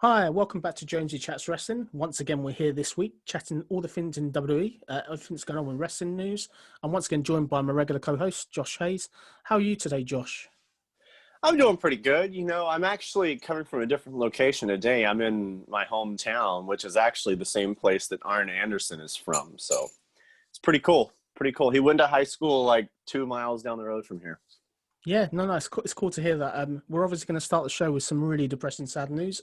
Hi, welcome back to Jonesy Chats Wrestling. Once again, we're here this week chatting all the things in WWE, everything that's going on with wrestling news. I'm once again joined by my regular co-host, Josh Hayes. How are you today, Josh? I'm doing pretty good. I'm actually coming from a different location today. I'm in my hometown, which is actually the same place that Arn Anderson is from. So it's pretty cool. Pretty cool. He went to high school like 2 miles down the road from here. Yeah, no, it's cool to hear that. We're obviously going to start the show with some really depressing, sad news.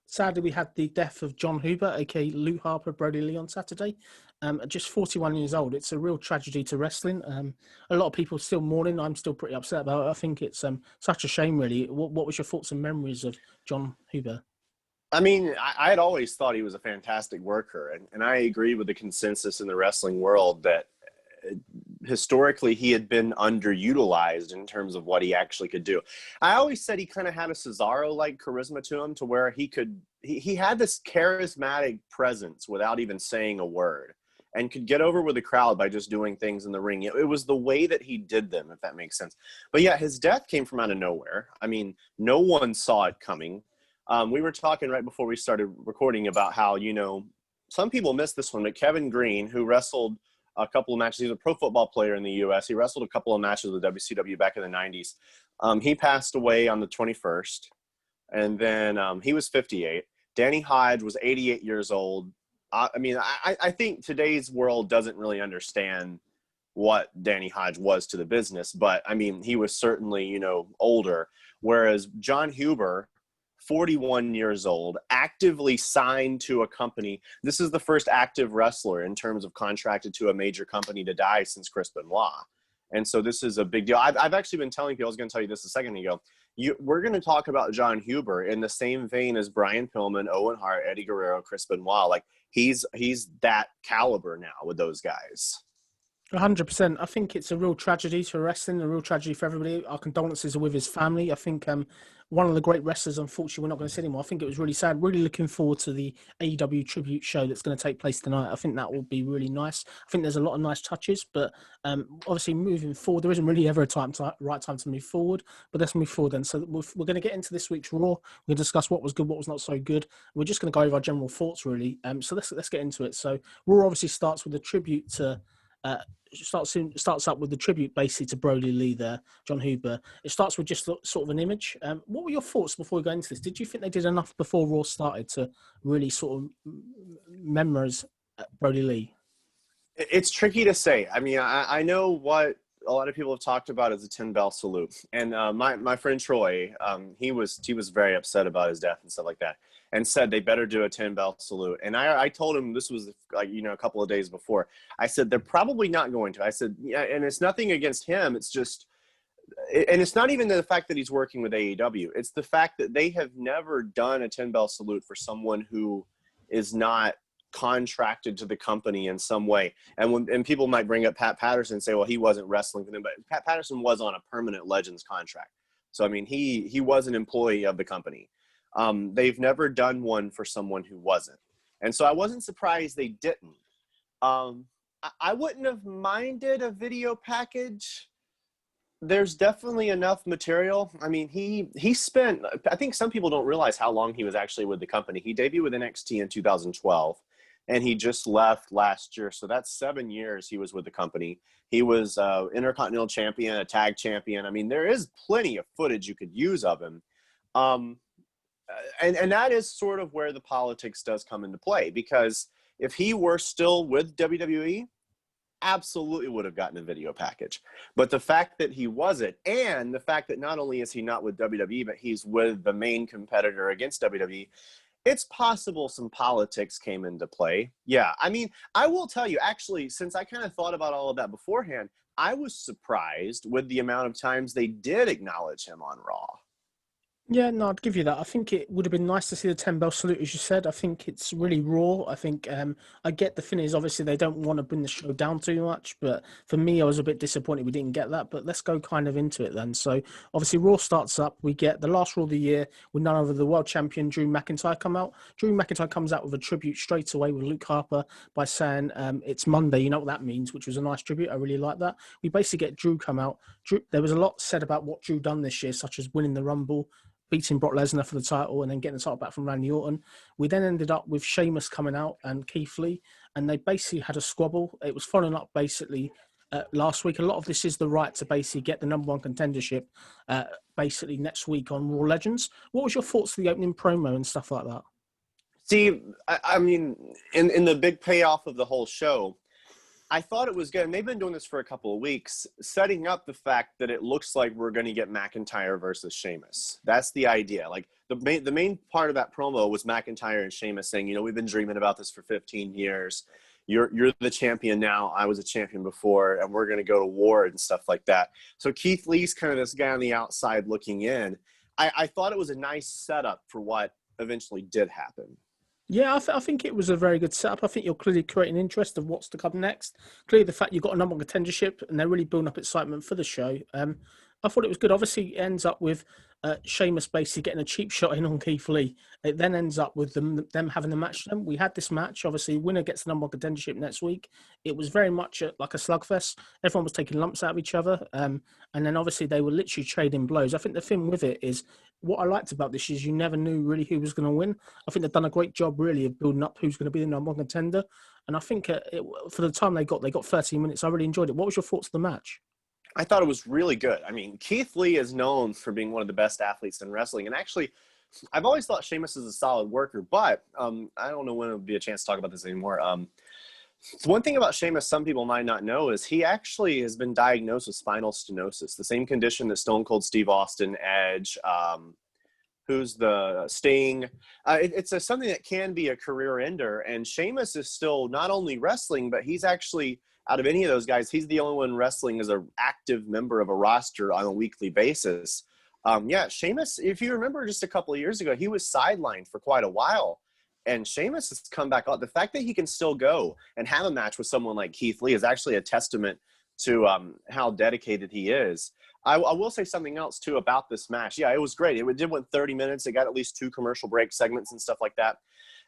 Sadly, we had the death of John Huber, aka Luke Harper, Brody Lee, on Saturday. At just 41 years old. It's a real tragedy to wrestling. A lot of people still mourning. I'm still pretty upset about it. I think it's such a shame, really. What was your thoughts and memories of John Huber? I mean, I had always thought he was a fantastic worker, and I agree with the consensus in the wrestling world that historically he had been underutilized in terms of what he actually could do. I always said he kind of had a Cesaro-like charisma to him, to where he had this charismatic presence without even saying a word, and could get over with the crowd by just doing things in the ring. It was the way that he did them, if that makes sense. But yeah, his death came from out of nowhere. I mean, no one saw it coming. We were talking right before we started recording about how, some people missed this one, but Kevin Green, who wrestled a couple of matches. He's a pro football player in the U.S. He wrestled a couple of matches with WCW back in the 90s. He passed away on the 21st, and then he was 58. Danny Hodge was 88 years old. I think today's world doesn't really understand what Danny Hodge was to the business, but, I mean, he was certainly, older, whereas John Huber, 41 years old, actively signed to a company. This is the first active wrestler in terms of contracted to a major company to die since Chris Benoit. And so this is a big deal. I've actually been telling people, I was going to tell you this a second ago, we're going to talk about John Huber in the same vein as Brian Pillman, Owen Hart, Eddie Guerrero, Chris Benoit. Like, he's that caliber now with those guys. 100%. I think it's a real tragedy to wrestling, a real tragedy for everybody. Our condolences are with his family. I think one of the great wrestlers, unfortunately, we're not going to see anymore. I think it was really sad. Really looking forward to the AEW Tribute show that's going to take place tonight. I think that will be really nice. I think there's a lot of nice touches, but obviously moving forward, there isn't really ever a right time to move forward, but let's move forward then. So we're going to get into this week's Raw. We're going to discuss what was good, what was not so good. We're just going to go over our general thoughts, really. So let's get into it. So Raw obviously starts with a tribute to starts up with the tribute basically to Brody Lee there, John Huber. It starts with just sort of an image. What were your thoughts before we go into this? Did you think they did enough before Raw started to really sort of memorize Brody Lee? It's tricky to say. I mean, I know what a lot of people have talked about is a 10-bell salute. And my friend Troy, he was very upset about his death and stuff like that, and said they better do a 10-bell salute. And I told him, this was like, a couple of days before, I said, they're probably not going to. I said, yeah, and it's nothing against him. It's just, and it's not even the fact that he's working with AEW. It's the fact that they have never done a 10-bell salute for someone who is not contracted to the company in some way. And people might bring up Pat Patterson and say, well, he wasn't wrestling for them, but Pat Patterson was on a permanent Legends contract. So, I mean, he was an employee of the company. They've never done one for someone who wasn't. And so I wasn't surprised they didn't. I wouldn't have minded a video package. There's definitely enough material. I mean, he spent, I think some people don't realize how long he was actually with the company. He debuted with NXT in 2012, and he just left last year. So that's 7 years he was with the company. He was Intercontinental Champion, a tag champion. I mean, there is plenty of footage you could use of him. And that is sort of where the politics does come into play, because if he were still with WWE, absolutely would have gotten a video package. But the fact that he wasn't, and the fact that not only is he not with WWE, but he's with the main competitor against WWE, it's possible some politics came into play. Yeah, I mean, I will tell you, actually, since I kind of thought about all of that beforehand, I was surprised with the amount of times they did acknowledge him on Raw. Yeah, no, I'd give you that. I think it would have been nice to see the 10-bell salute, as you said. I think it's really raw. I think I get the thing is, obviously, they don't want to bring the show down too much. But for me, I was a bit disappointed we didn't get that. But let's go kind of into it then. So, obviously, Raw starts up. We get the last Raw of the year with none other than the world champion, Drew McIntyre, come out. Drew McIntyre comes out with a tribute straight away with Luke Harper by saying it's Monday. You know what that means, which was a nice tribute. I really like that. We basically get Drew come out. There was a lot said about what Drew done this year, such as winning the Rumble, beating Brock Lesnar for the title and then getting the title back from Randy Orton. We then ended up with Sheamus coming out and Keith Lee, and they basically had a squabble. It was following up basically last week. A lot of this is the right to basically get the number one contendership basically next week on Raw Legends. What was your thoughts of the opening promo and stuff like that? See, I mean, in the big payoff of the whole show, I thought it was good. And they've been doing this for a couple of weeks, setting up the fact that it looks like we're going to get McIntyre versus Sheamus. That's the idea. Like the main part of that promo was McIntyre and Sheamus saying, you know, we've been dreaming about this for 15 years. You're the champion now. I was a champion before, and we're going to go to war and stuff like that. So Keith Lee's kind of this guy on the outside looking in. I thought it was a nice setup for what eventually did happen. Yeah, I think it was a very good setup. I think you're clearly creating interest of what's to come next. Clearly, the fact you've got a number one contendership and they're really building up excitement for the show. I thought it was good. Obviously, it ends up with Sheamus basically getting a cheap shot in on Keith Lee. It then ends up with them having the match. We had this match. Obviously, winner gets the number one contendership next week. It was very much like a slugfest. Everyone was taking lumps out of each other. And then obviously they were literally trading blows. I think the thing with it is, what I liked about this is you never knew really who was going to win. I think they've done a great job really of building up who's going to be the number one contender. And I think for the time they got 13 minutes. I really enjoyed it. What was your thoughts of the match? I thought it was really good. I mean, Keith Lee is known for being one of the best athletes in wrestling. And actually, I've always thought Sheamus is a solid worker, but I don't know when it'll be a chance to talk about this anymore. One thing about Sheamus some people might not know is he actually has been diagnosed with spinal stenosis, the same condition that Stone Cold Steve Austin, Edge, who's the Sting. It's something that can be a career ender. And Sheamus is still not only wrestling, but he's actually, out of any of those guys, he's the only one wrestling as an active member of a roster on a weekly basis. Sheamus, if you remember just a couple of years ago, he was sidelined for quite a while. And Sheamus has come back on. The fact that he can still go and have a match with someone like Keith Lee is actually a testament to how dedicated he is. I will say something else, too, about this match. Yeah, it was great. It did went 30 minutes. It got at least 2 commercial break segments and stuff like that.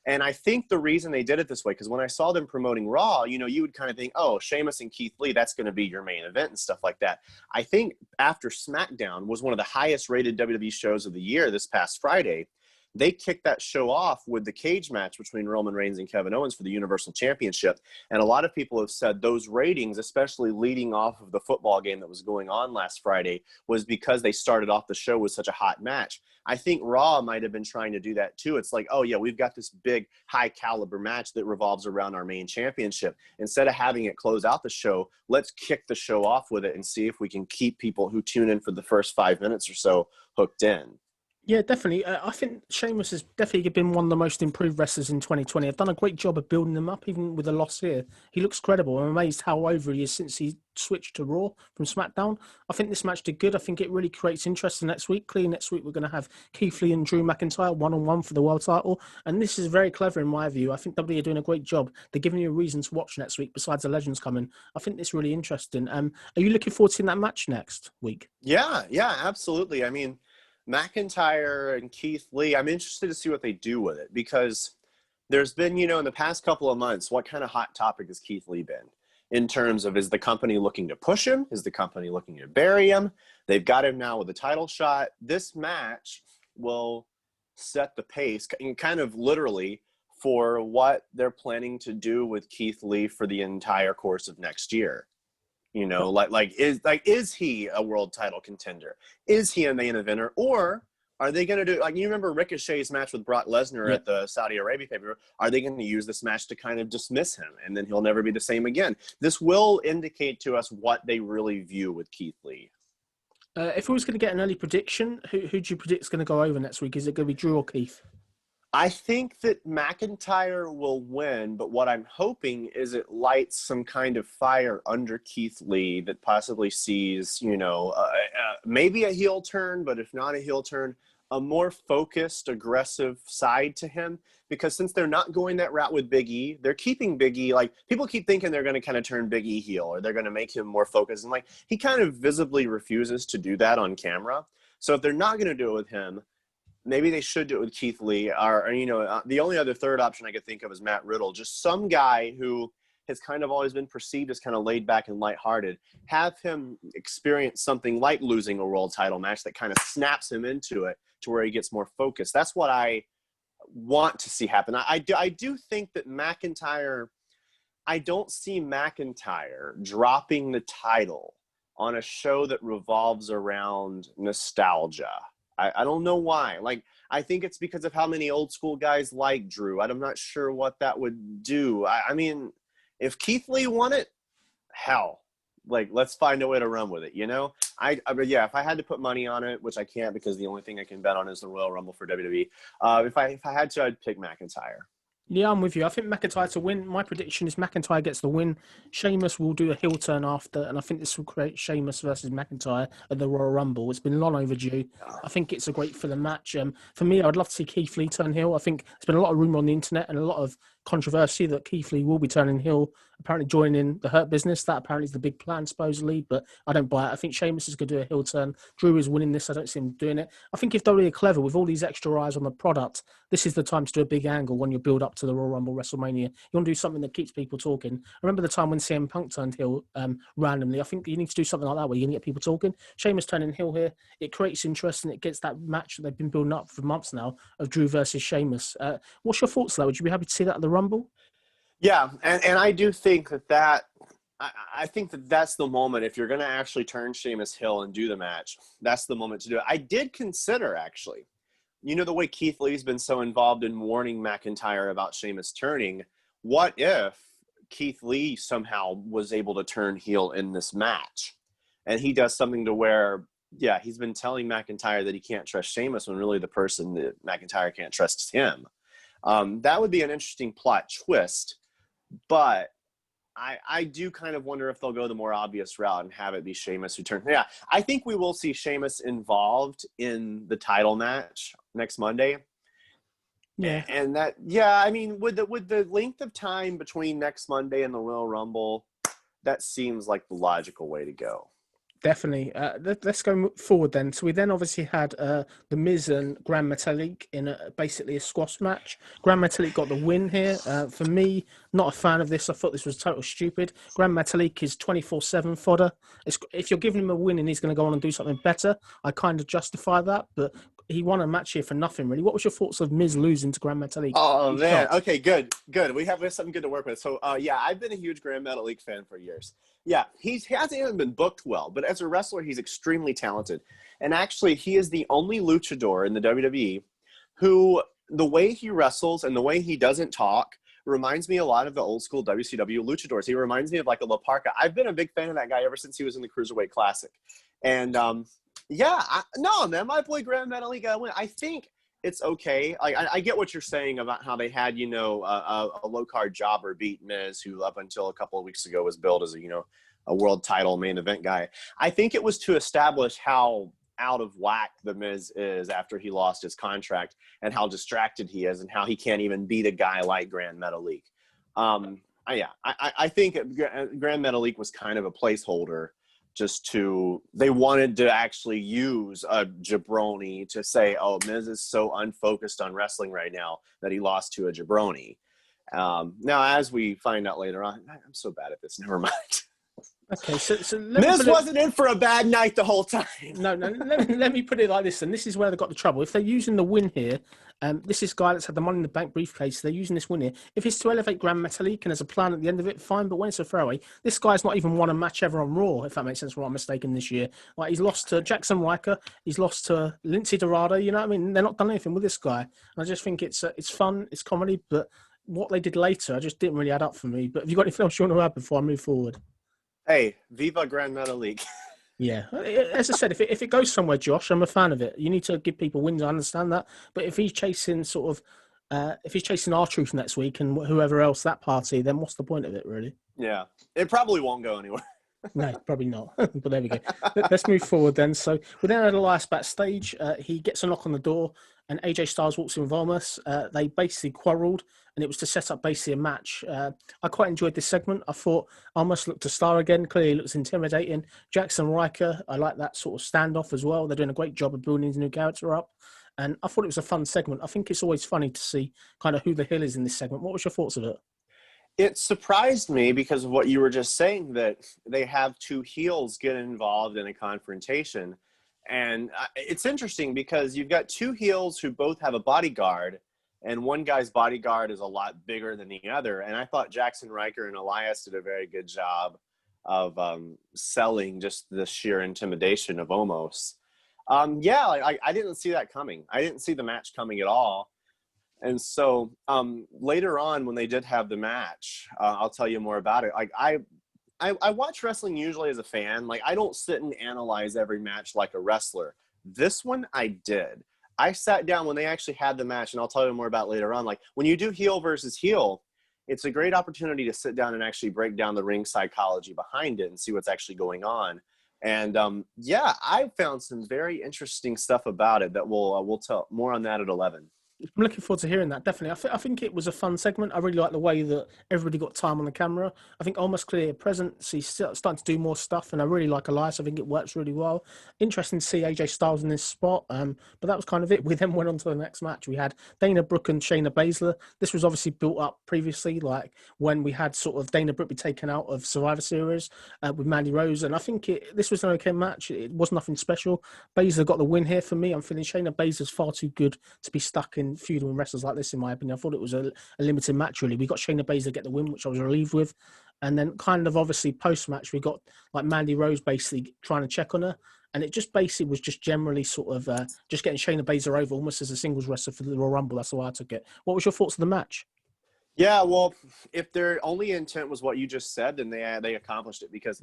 And I think the reason they did it this way, because when I saw them promoting Raw, you know, you would kind of think, oh, Sheamus and Keith Lee, that's going to be your main event and stuff like that. I think after SmackDown was one of the highest rated WWE shows of the year this past Friday, they kicked that show off with the cage match between Roman Reigns and Kevin Owens for the Universal Championship. And a lot of people have said those ratings, especially leading off of the football game that was going on last Friday, was because they started off the show with such a hot match. I think Raw might have been trying to do that too. It's like, oh yeah, we've got this big high caliber match that revolves around our main championship. Instead of having it close out the show, let's kick the show off with it and see if we can keep people who tune in for the first 5 minutes or so hooked in. Yeah, definitely. I think Sheamus has definitely been one of the most improved wrestlers in 2020. I've done a great job of building him up, even with a loss here. He looks credible. I'm amazed how over he is since he switched to Raw from SmackDown. I think this match did good. I think it really creates interest for next week. Clearly, next week we're going to have Keith Lee and Drew McIntyre one-on-one for the world title. And this is very clever in my view. I think WWE are doing a great job. They're giving you a reason to watch next week besides the Legends coming. I think it's really interesting. Are you looking forward to seeing that match next week? Yeah, absolutely. I mean, McIntyre and Keith Lee, I'm interested to see what they do with it, because there's been, you know, in the past couple of months, what kind of hot topic has Keith Lee been in terms of, is the company looking to push him? Is the company looking to bury him? They've got him now with a title shot. This match will set the pace, kind of literally, for what they're planning to do with Keith Lee for the entire course of next year. You know, is he a world title contender? Is he a main eventer? Or are they going to do, like, you remember Ricochet's match with Brock Lesnar at the Saudi Arabia pay-per-view? Are they going to use this match to kind of dismiss him, and then he'll never be the same again? This will indicate to us what they really view with Keith Lee. If we was going to get an early prediction, who do you predict is going to go over next week? Is it going to be Drew or Keith? I think that McIntyre will win, but what I'm hoping is it lights some kind of fire under Keith Lee that possibly sees, you know, maybe a heel turn, but if not a heel turn, a more focused, aggressive side to him. Because since they're not going that route with Big E, they're keeping Big E, like, people keep thinking they're going to kind of turn Big E heel, or they're going to make him more focused. And, like, he kind of visibly refuses to do that on camera. So if they're not going to do it with him, maybe they should do it with Keith Lee, or you know, the only other third option I could think of is Matt Riddle, just some guy who has kind of always been perceived as kind of laid back and lighthearted. Have him experience something like losing a world title match that kind of snaps him into it to where he gets more focused. That's what I want to see happen. I do think that McIntyre, I don't see McIntyre dropping the title on a show that revolves around nostalgia. I don't know why. Like, I think it's because of how many old school guys like Drew. I'm not sure what that would do. I mean, if Keith Lee won it, hell, like, let's find a way to run with it, you know? Yeah, if I had to put money on it, which I can't because the only thing I can bet on is the Royal Rumble for WWE. If I had to, I'd pick McIntyre. Yeah, I'm with you. I think McIntyre to win. My prediction is McIntyre gets the win. Sheamus will do a heel turn after, and I think this will create Sheamus versus McIntyre at the Royal Rumble. It's been long overdue. I think it's a great for the match. For me, I'd love to see Keith Lee turn heel. I think there's been a lot of rumour on the internet and a lot of controversy that Keith Lee will be turning heel, apparently joining the Hurt Business. That apparently is the big plan, supposedly, but I don't buy it. I think Sheamus is going to do a heel turn. Drew is winning this. I don't see him doing it. I think if WWE are clever with all these extra eyes on the product, this is the time to do a big angle when you build up to the Royal Rumble, WrestleMania. You want to do something that keeps people talking. I remember the time when CM Punk turned heel randomly. I think you need to do something like that where you can get people talking. Sheamus turning heel here, it creates interest and it gets that match that they've been building up for months now of Drew versus Sheamus. What's your thoughts, though? Would you be happy to see that at the Rumble? Yeah, and I do think that I think that that's the moment. If you're going to actually turn Sheamus heel and do the match, that's the moment to do it. I did consider, actually, you know, the way Keith Lee's been so involved in warning McIntyre about Sheamus turning, what if Keith Lee somehow was able to turn heel in this match? And he does something to where, yeah, he's been telling McIntyre that he can't trust Sheamus when really the person that McIntyre can't trust is him. That would be an interesting plot twist, but I do kind of wonder if they'll go the more obvious route and have it be Sheamus who turns. Yeah, I think we will see Sheamus involved in the title match next Monday. Yeah, and that, yeah, I mean, with the length of time between next Monday and the Royal Rumble, that seems like the logical way to go. definitely. Let's go forward then. So we then obviously had The Miz and Grand Metalik in basically a squash match. Grand Metalik got the win here. For me, not a fan of this. I thought this was total stupid. Grand Metalik is 24/7 fodder. If you're giving him a win and he's going to go on and do something better, I kind of justify that. But he won a match here for nothing, really. What was your thoughts of Miz losing to Grand Metalik? Oh, man. Okay, good. We have something good to work with. So, yeah, I've been a huge Grand Metalik fan for years. Yeah, he hasn't even been booked well, but as a wrestler, he's extremely talented. And actually, he is the only luchador in the WWE who, the way he wrestles and the way he doesn't talk, reminds me a lot of the old school WCW luchadors. He reminds me of like a La Parka. I've been a big fan of that guy ever since he was in the Cruiserweight Classic. And, yeah, no, man, my boy Grand Metalik got a win. I think it's okay. I get what you're saying about how they had, you know, a low-card jobber beat Miz, who up until a couple of weeks ago was billed as a world title main event guy. I think it was to establish how out of whack the Miz is after he lost his contract and how distracted he is and how he can't even beat a guy like Grand Metalik. I think Grand Metalik was kind of a placeholder. They wanted to actually use a jabroni to say, oh, Miz is so unfocused on wrestling right now that he lost to a jabroni. Now, as we find out later on, I'm so bad at this. Never mind. Okay, so Miz wasn't in for a bad night the whole time. No, let me put it like this, and this is where they got the trouble. If they're using the win here, this is guy that's had the Money in the Bank briefcase, they're using this win here. If it's to elevate Grand Metalik and there's a plan at the end of it, fine, but when it's a throwaway, this guy's not even won a match ever on Raw, if that makes sense, or I'm mistaken, this year. Like, he's lost to Jackson Riker, he's lost to Lindsay Dorado, you know what I mean? They're not done anything with this guy. And I just think it's fun, it's comedy, but what they did later, I just didn't really add up for me. But have you got anything else you want to add before I move forward? Hey, Viva Grand Metalik. Yeah, as I said, if it goes somewhere, Josh, I'm a fan of it. You need to give people wins. I understand that, but if he's chasing if he's chasing R-Truth next week and whoever else that party, then what's the point of it, really? Yeah, it probably won't go anywhere. No, probably not. But there we go. Let's move forward then. So we then had Elias backstage. He gets a knock on the door, and AJ Styles walks in with Almas. They basically quarrelled, and it was to set up basically a match. I quite enjoyed this segment. I thought Almas looked a star again. Clearly looks intimidating. Jackson Riker, I like that sort of standoff as well. They're doing a great job of building his new character up. And I thought it was a fun segment. I think it's always funny to see kind of who the heel is in this segment. What was your thoughts of it? It surprised me because of what you were just saying, that they have two heels get involved in a confrontation. And it's interesting because you've got two heels who both have a bodyguard, and one guy's bodyguard is a lot bigger than the other. And I thought Jackson Riker and Elias did a very good job of selling just the sheer intimidation of Omos. I didn't see that coming. I didn't see the match coming at all. And so later on, when they did have the match, I'll tell you more about it. Like I watch wrestling usually as a fan. Like, I don't sit and analyze every match like a wrestler. This one I did. I sat down when they actually had the match, and I'll tell you more about it later on. Like, when you do heel versus heel, it's a great opportunity to sit down and actually break down the ring psychology behind it and see what's actually going on. And I found some very interesting stuff about it that we'll tell more on that at 11. I'm looking forward to hearing that, definitely. I think it was a fun segment. I really like the way that everybody got time on the camera. I think Almost Clear presence, he's starting to do more stuff, and I really like Elias. I think it works really well. Interesting to see AJ Styles in this spot, but that was kind of it. We then went on to the next match. We had Dana Brooke and Shayna Baszler. This was obviously built up previously, like when we had sort of Dana Brooke be taken out of Survivor Series with Mandy Rose, and I think this was an okay match. It was nothing special. Baszler got the win here for me. I'm feeling Shayna Baszler's far too good to be stuck in feuding with wrestlers like this, in my opinion. I thought it was a limited match, really. We got Shayna Baszler get the win, which I was relieved with. And then kind of obviously post-match, we got like Mandy Rose basically trying to check on her. And it just basically was just generally sort of just getting Shayna Baszler over almost as a singles wrestler for the Royal Rumble. That's the way I took it. What was your thoughts of the match? Yeah, well, if their only intent was what you just said, then they accomplished it, because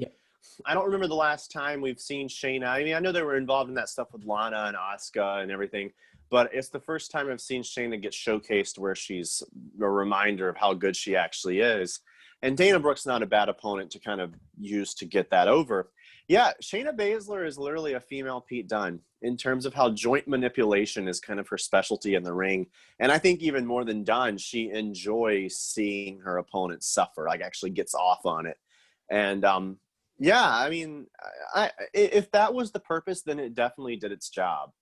I don't remember the last time we've seen Shayna. I mean, I know they were involved in that stuff with Lana and Asuka and everything, but it's the first time I've seen Shayna get showcased where she's a reminder of how good she actually is. And Dana Brooke's not a bad opponent to kind of use to get that over. Yeah, Shayna Baszler is literally a female Pete Dunne in terms of how joint manipulation is kind of her specialty in the ring. And I think even more than Dunne, she enjoys seeing her opponent suffer, like actually gets off on it. And I mean, if that was the purpose, then it definitely did its job.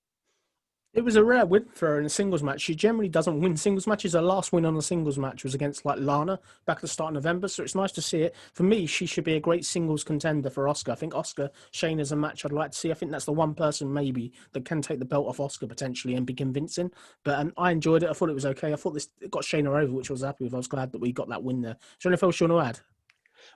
It was a rare win for her in a singles match. She generally doesn't win singles matches. Her last win on a singles match was against like Lana back at the start of November. So it's nice to see it. For me, she should be a great singles contender for Asuka. I think Asuka, Shayna is a match I'd like to see. I think that's the one person maybe that can take the belt off Asuka potentially and be convincing. But I enjoyed it. I thought it was okay. I thought it got Shayna over, which I was happy with. I was glad that we got that win there. Is there anything else you want to add?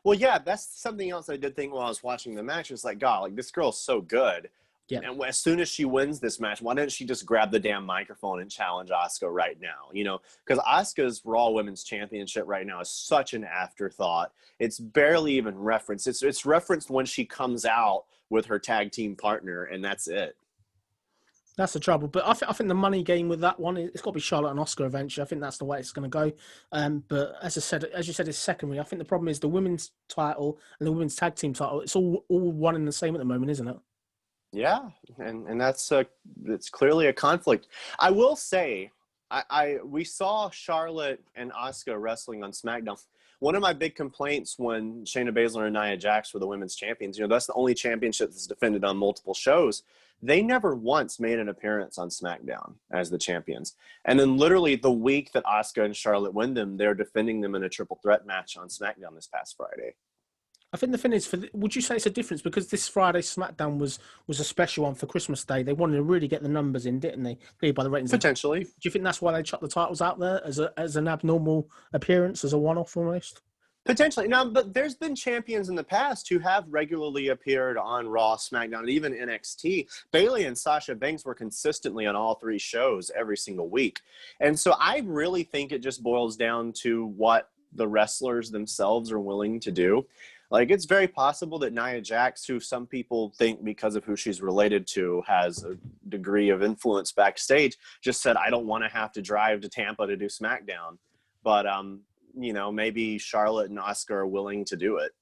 Well, yeah, that's something else I did think while I was watching the match. It's like, God, like, this girl's so good. Yeah. And as soon as she wins this match, why didn't she just grab the damn microphone and challenge Asuka right now? You know, because Asuka's Raw Women's Championship right now is such an afterthought. It's barely even referenced. It's referenced when she comes out with her tag team partner, and that's it. That's the trouble. But I think the money game with that one, it's got to be Charlotte and Asuka eventually. I think that's the way it's going to go. But as you said, it's secondary. I think the problem is the women's title and the women's tag team title. It's all one and the same at the moment, isn't it? Yeah, and that's it's clearly a conflict. I will say, we saw Charlotte and Asuka wrestling on SmackDown. One of my big complaints when Shayna Baszler and Nia Jax were the women's champions, you know, that's the only championship that's defended on multiple shows. They never once made an appearance on SmackDown as the champions. And then literally the week that Asuka and Charlotte win them, they're defending them in a triple threat match on SmackDown this past Friday. I think the thing is, would you say it's a difference because this Friday SmackDown was a special one for Christmas Day? They wanted to really get the numbers in, didn't they? Clearly by the ratings. Potentially. Do you think that's why they chucked the titles out there as an abnormal appearance, as a one-off almost? Potentially. Now, but there's been champions in the past who have regularly appeared on Raw, SmackDown, and even NXT. Bayley and Sasha Banks were consistently on all three shows every single week. And so I really think it just boils down to what the wrestlers themselves are willing to do. Like, it's very possible that Nia Jax, who some people think because of who she's related to has a degree of influence backstage, just said, I don't want to have to drive to Tampa to do SmackDown. But, you know, maybe Charlotte and Asuka are willing to do it.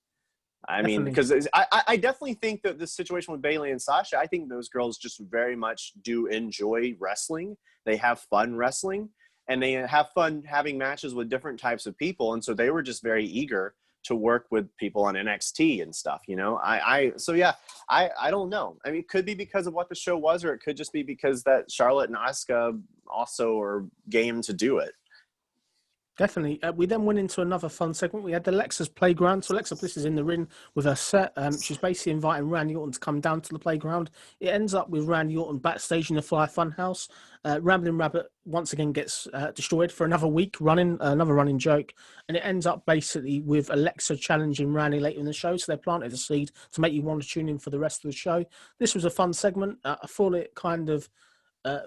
I mean, because I definitely think that the situation with Bayley and Sasha, I think those girls just very much do enjoy wrestling. They have fun wrestling, and they have fun having matches with different types of people. And so they were just very eager to work with people on NXT and stuff, you know? I don't know. I mean, it could be because of what the show was, or it could just be because that Charlotte and Asuka also are game to do it. Definitely. We then went into another fun segment. We had the Lexus Playground. So Alexa Bliss is in the ring with her set. She's basically inviting Randy Orton to come down to the playground. It ends up with Randy Orton backstage in the Fly Funhouse. Rambling Rabbit once again gets destroyed for another week running, another running joke. And it ends up basically with Alexa challenging Randy later in the show. So they planted a seed to make you want to tune in for the rest of the show. This was a fun segment. I thought it kind of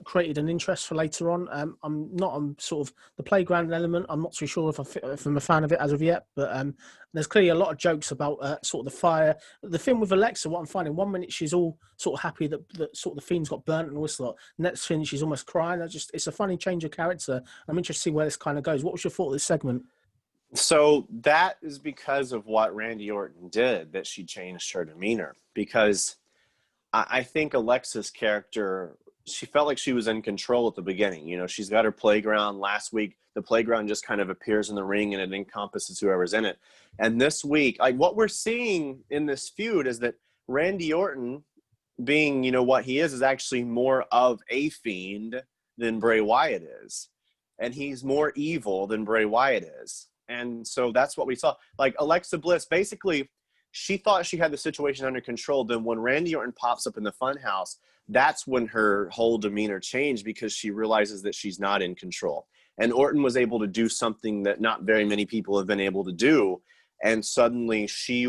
created an interest for later on. I'm not on sort of the playground element. I'm not too sure if I'm a fan of it as of yet, but there's clearly a lot of jokes about sort of the fire. The thing with Alexa, what I'm finding, 1 minute she's all sort of happy that sort of the Fiend's got burnt and all this lot. Next thing she's almost crying. It's a funny change of character. I'm interested to see where this kind of goes. What was your thought of this segment? So that is because of what Randy Orton did, that she changed her demeanor. Because I think Alexa's character, she felt like she was in control at the beginning. You know, she's got her playground. Last week, the playground just kind of appears in the ring and it encompasses whoever's in it. And this week, like what we're seeing in this feud is that Randy Orton, being, you know, what he is actually more of a fiend than Bray Wyatt is. And he's more evil than Bray Wyatt is. And so that's what we saw. Like Alexa Bliss, basically, she thought she had the situation under control. Then when Randy Orton pops up in the funhouse, that's when her whole demeanor changed, because she realizes that she's not in control. And Orton was able to do something that not very many people have been able to do. And suddenly she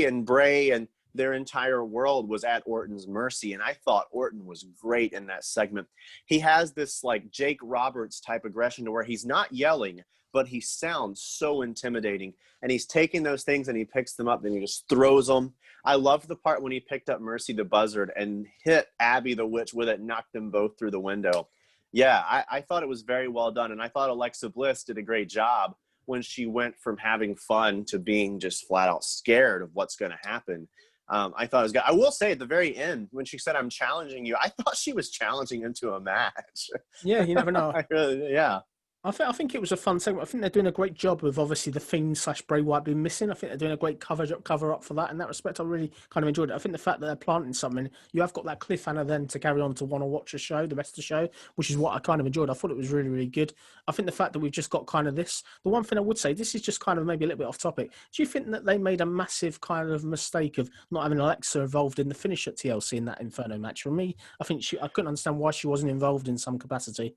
and Bray and their entire world was at Orton's mercy. And I thought Orton was great in that segment. He has this like Jake Roberts type aggression to where he's not yelling, but he sounds so intimidating. And he's taking those things and he picks them up and he just throws them. I loved the part when he picked up Mercy the Buzzard and hit Abby the Witch with it, knocked them both through the window. Yeah, I thought it was very well done. And I thought Alexa Bliss did a great job when she went from having fun to being just flat out scared of what's going to happen. I thought it was good. I will say at the very end, when she said, "I'm challenging you," I thought she was challenging him to a match. Yeah, you never know. Yeah. I think it was a fun segment. I think they're doing a great job with obviously the Fiend / Bray Wyatt being missing. I think they're doing a great cover up for that. In that respect, I really kind of enjoyed it. I think the fact that they're planting something, you have got that cliffhanger then to carry on to want to watch the show, the rest of the show, which is what I kind of enjoyed. I thought it was really, really good. I think the fact that we've just got kind of this, the one thing I would say, this is just kind of maybe a little bit off topic. Do you think that they made a massive kind of mistake of not having Alexa involved in the finish at TLC in that Inferno match? For me, I think I couldn't understand why she wasn't involved in some capacity.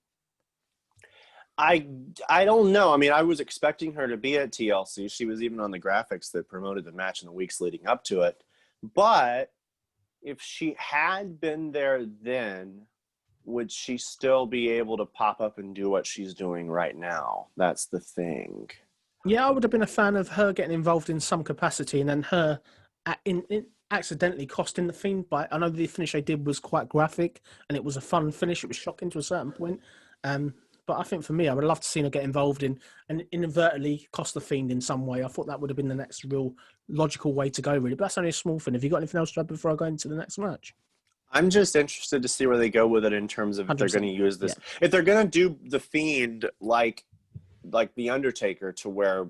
I don't know. I mean, I was expecting her to be at TLC. She was even on the graphics that promoted the match in the weeks leading up to it. But if she had been there then, would she still be able to pop up and do what she's doing right now? That's the thing. Yeah, I would have been a fan of her getting involved in some capacity and then her accidentally costing the Fiend by. I know the finish they did was quite graphic and it was a fun finish. It was shocking to a certain point. But I think for me, I would love to see her get involved in and inadvertently cost the Fiend in some way. I thought that would have been the next real logical way to go, really. But that's only a small thing. Have you got anything else to add before I go into the next match? I'm just interested to see where they go with it in terms of if they're going to use this. Yeah. If they're going to do the Fiend like the Undertaker, to where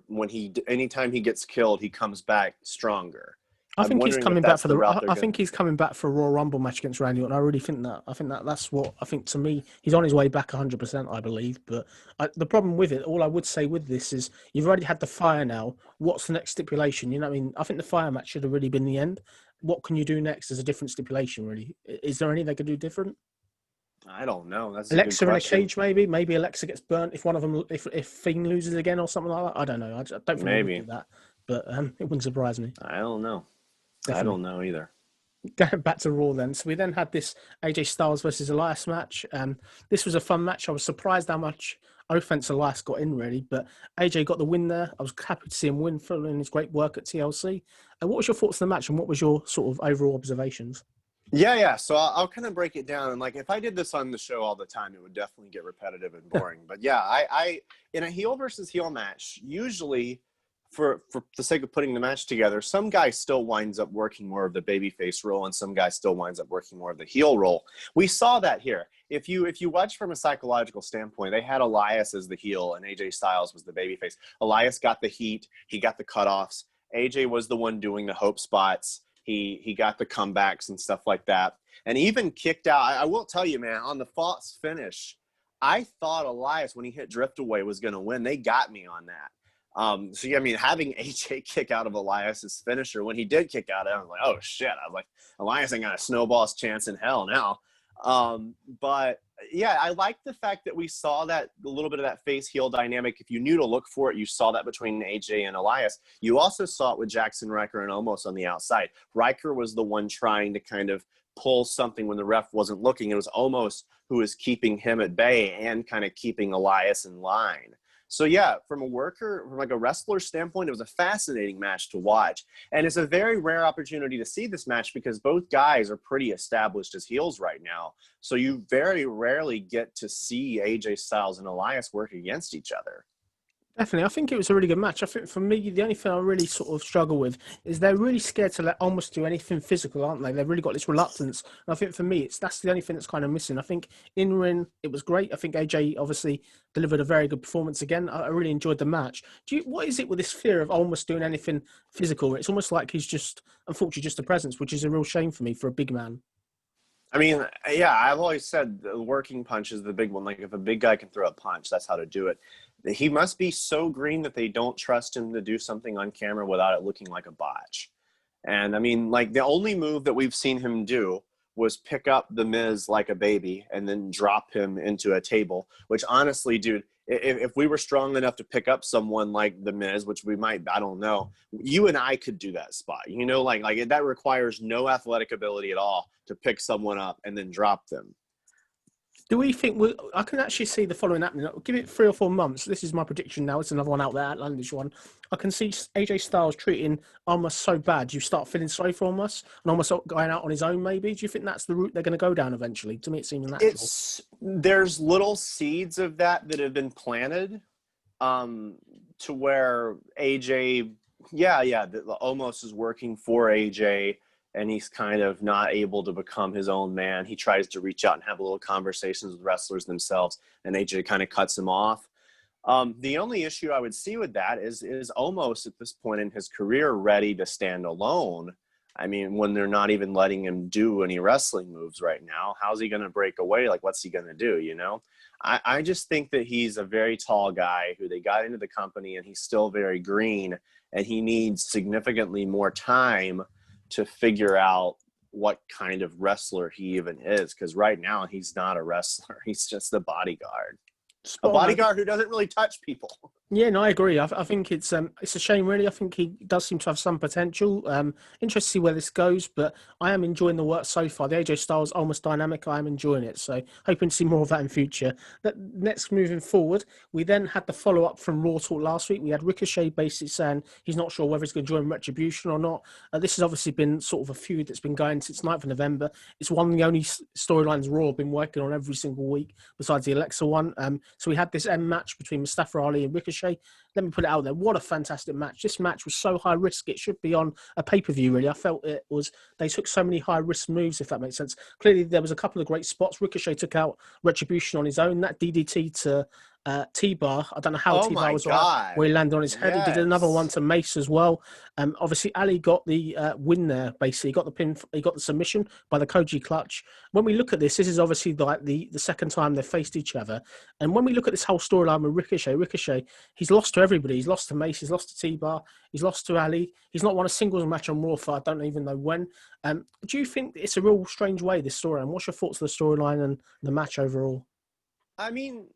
anytime he gets killed, he comes back stronger. I think he's coming back for I think he's coming back for a Royal Rumble match against Randy Orton. I really think that. I think that's what I think. To me, he's on his way back 100%, I believe. But the problem with it, all I would say with this is, you've already had the fire now. What's the next stipulation? You know what I mean? I think the fire match should have really been the end. What can you do next as a different stipulation, really? Is there any they could do different? I don't know. That's Alexa in a cage, maybe. Maybe Alexa gets burnt if one of them, if Fiend loses again or something like that. I don't know. I don't think they would do that. But it wouldn't surprise me. I don't know. Definitely. I don't know either. Going back to Raw then. So we then had this AJ Styles versus Elias match. This was a fun match. I was surprised how much offense Elias got in, really. But AJ got the win there. I was happy to see him win following his great work at TLC. What was your thoughts on the match and what was your sort of overall observations? Yeah. So I'll kind of break it down. And like, if I did this on the show all the time, it would definitely get repetitive and boring. But yeah, I in a heel versus heel match, usually, for the sake of putting the match together, some guy still winds up working more of the babyface role and some guy still winds up working more of the heel role. We saw that here. If you watch from a psychological standpoint, they had Elias as the heel and AJ Styles was the babyface. Elias got the heat. He got the cutoffs. AJ was the one doing the hope spots. He got the comebacks and stuff like that. And even kicked out. I will tell you, man, on the false finish, I thought Elias, when he hit drift away, was going to win. They got me on that. So, yeah, I mean, having AJ kick out of Elias's finisher, when he did kick out, I was like, oh, shit. I was like, Elias ain't got a snowball's chance in hell now. But, yeah, I like the fact that we saw that a little bit of that face-heel dynamic. If you knew to look for it, you saw that between AJ and Elias. You also saw it with Jackson Riker and Omos on the outside. Riker was the one trying to kind of pull something when the ref wasn't looking. It was Omos who was keeping him at bay and kind of keeping Elias in line. So, yeah, from a wrestler standpoint, it was a fascinating match to watch. And it's a very rare opportunity to see this match because both guys are pretty established as heels right now. So you very rarely get to see AJ Styles and Elias work against each other. Definitely. I think it was a really good match. I think for me, the only thing I really sort of struggle with is they're really scared to let Omos do anything physical, aren't they? They've really got this reluctance. And I think for me, that's the only thing that's kind of missing. I think in ring, it was great. I think AJ obviously delivered a very good performance again. I really enjoyed the match. What is it with this fear of Omos doing anything physical? It's almost like he's just, unfortunately, just a presence, which is a real shame for me for a big man. I mean, yeah, I've always said the working punch is the big one. Like, if a big guy can throw a punch, that's how to do it. He must be so green that they don't trust him to do something on camera without it looking like a botch. And, I mean, like, the only move that we've seen him do was pick up The Miz like a baby and then drop him into a table, which, honestly, dude, if we were strong enough to pick up someone like The Miz, which we might, I don't know, you and I could do that spot. You know, like that requires no athletic ability at all to pick someone up and then drop them. Do we think I can actually see the following happening? Give it 3 or 4 months. This is my prediction now. It's another one out there, outlandish one. I can see AJ Styles treating Omos so bad, you start feeling sorry for Omos and almost going out on his own, maybe. Do you think that's the route they're going to go down eventually? To me, it seems natural. There's little seeds of that have been planted to where AJ, Omos is working for AJ, and he's kind of not able to become his own man. He tries to reach out and have a little conversations with wrestlers themselves, and AJ kind of cuts him off. The only issue I would see with that is Omos at this point in his career ready to stand alone. I mean, when they're not even letting him do any wrestling moves right now, how's he going to break away? Like, what's he going to do, you know? I just think that he's a very tall guy who they got into the company, and he's still very green, and he needs significantly more time to figure out what kind of wrestler he even is. Because right now, he's not a wrestler. He's just a bodyguard. A bodyguard who doesn't really touch people. Yeah, no, I agree. I think it's a shame, really. I think he does seem to have some potential. Interested to see where this goes, but I am enjoying the work so far. The AJ Styles almost dynamic. I am enjoying it, so hoping to see more of that in future. Next, moving forward, we then had the follow up from Raw Talk last week. We had Ricochet basically saying he's not sure whether he's going to join Retribution or not. This has obviously been sort of a feud that's been going since 9th of November. It's one of the only storylines Raw have been working on every single week, besides the Alexa one. So we had this end match between Mustafa Ali and Ricochet. Let me put it out there. What a fantastic match. This match was so high risk. It should be on a pay-per-view, really. I felt they took so many high risk moves, if that makes sense. Clearly, there was a couple of great spots. Ricochet took out Retribution on his own. That DDT to T-Bar. I don't know how T-Bar was right, where he landed on his head. Yes. He did another one to Mace as well. Obviously, Ali got the win there, basically. He got the pin. He got the submission by the Koji clutch. When we look at this is obviously like the second time they've faced each other. And when we look at this whole storyline with Ricochet, he's lost to everybody. He's lost to Mace. He's lost to T-Bar. He's lost to Ali. He's not won a singles match on Raw for I don't even know when. Do you think it's a real strange way, this storyline? What's your thoughts on the storyline and the match overall? I mean,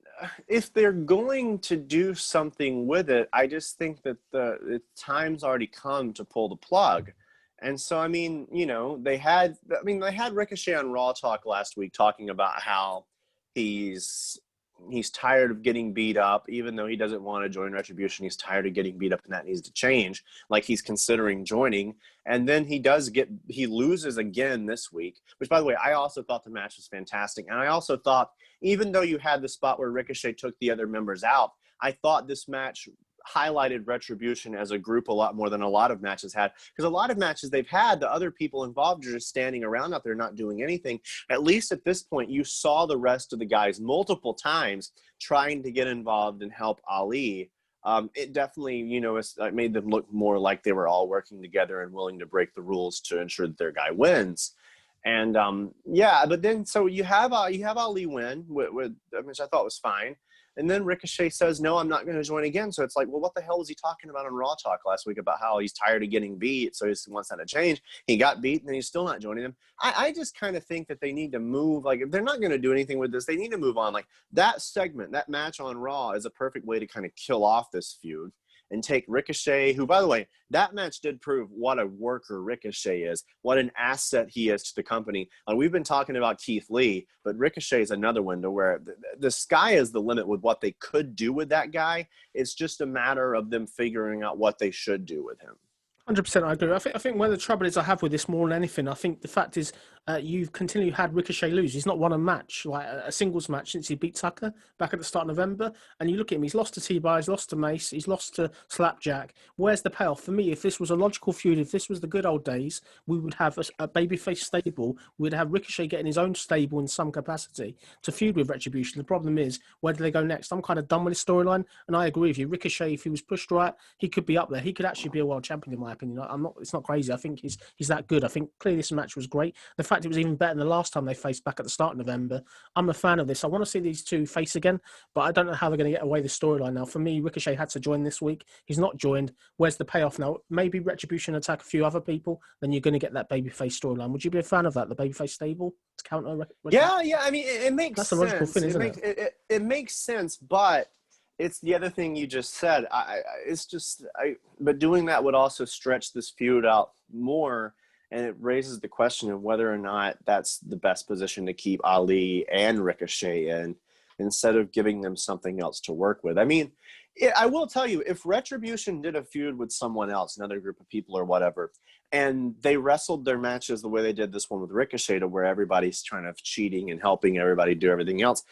if they're going to do something with it, I just think that the time's already come to pull the plug. And so, I mean, you know, they had Ricochet on Raw Talk last week talking about how he's tired of getting beat up, even though he doesn't want to join Retribution. He's tired of getting beat up, and that needs to change. Like, he's considering joining. And then he loses again this week, which, by the way, I also thought the match was fantastic. And I also thought, even though you had the spot where Ricochet took the other members out, I thought this match highlighted Retribution as a group a lot more than a lot of matches had. Because a lot of matches they've had, the other people involved are just standing around out there not doing anything. At least at this point, you saw the rest of the guys multiple times trying to get involved and help Ali. It definitely, you know, it made them look more like they were all working together and willing to break the rules to ensure that their guy wins. And yeah, but then so you have Ali win, which I thought was fine. And then Ricochet says, no, I'm not going to join again. So it's like, well, what the hell was he talking about on Raw Talk last week about how he's tired of getting beat, so he wants that to change? He got beat, and then he's still not joining them. I just kind of think that they need to move. Like, if they're not going to do anything with this, they need to move on. Like, that segment, that match on Raw is a perfect way to kind of kill off this feud and take Ricochet, who, by the way, that match did prove what a worker Ricochet is, what an asset he is to the company. And we've been talking about Keith Lee, but Ricochet is another one to where the sky is the limit with what they could do with that guy. It's just a matter of them figuring out what they should do with him. 100%, I agree. I think where the trouble is I have with this more than anything, I think the fact is you've continually had Ricochet lose. He's not won a match, like a singles match, since he beat Tucker back at the start of November. And you look at him, he's lost to T-Bar, he's lost to Mace, he's lost to Slapjack. Where's the payoff? For me, if this was a logical feud, if this was the good old days, we would have a babyface stable. We'd have Ricochet getting his own stable in some capacity to feud with Retribution. The problem is, where do they go next? I'm kind of done with this storyline, and I agree with you. Ricochet, if he was pushed right, he could be up there. He could actually be a world champion, in my opinion. It's not crazy. I think he's that good. I think clearly this match was great. The fact it was even better than the last time they faced back at the start of November. I'm a fan of this. I want to see these two face again, but I don't know how they're going to get away the storyline now. For me, Ricochet had to join this week. He's not joined. Where's the payoff now? Maybe Retribution attack a few other people, then you're going to get that babyface storyline. Would you be a fan of that? The babyface stable to counter Retribution? Yeah. I mean, it makes sense. That's a logical thing, isn't it? It makes sense, but it's the other thing you just said. But doing that would also stretch this feud out more, and it raises the question of whether or not that's the best position to keep Ali and Ricochet in, instead of giving them something else to work with. I mean, I will tell you, if Retribution did a feud with someone else, another group of people or whatever, and they wrestled their matches the way they did this one with Ricochet, to where everybody's trying to cheating and helping everybody do everything else,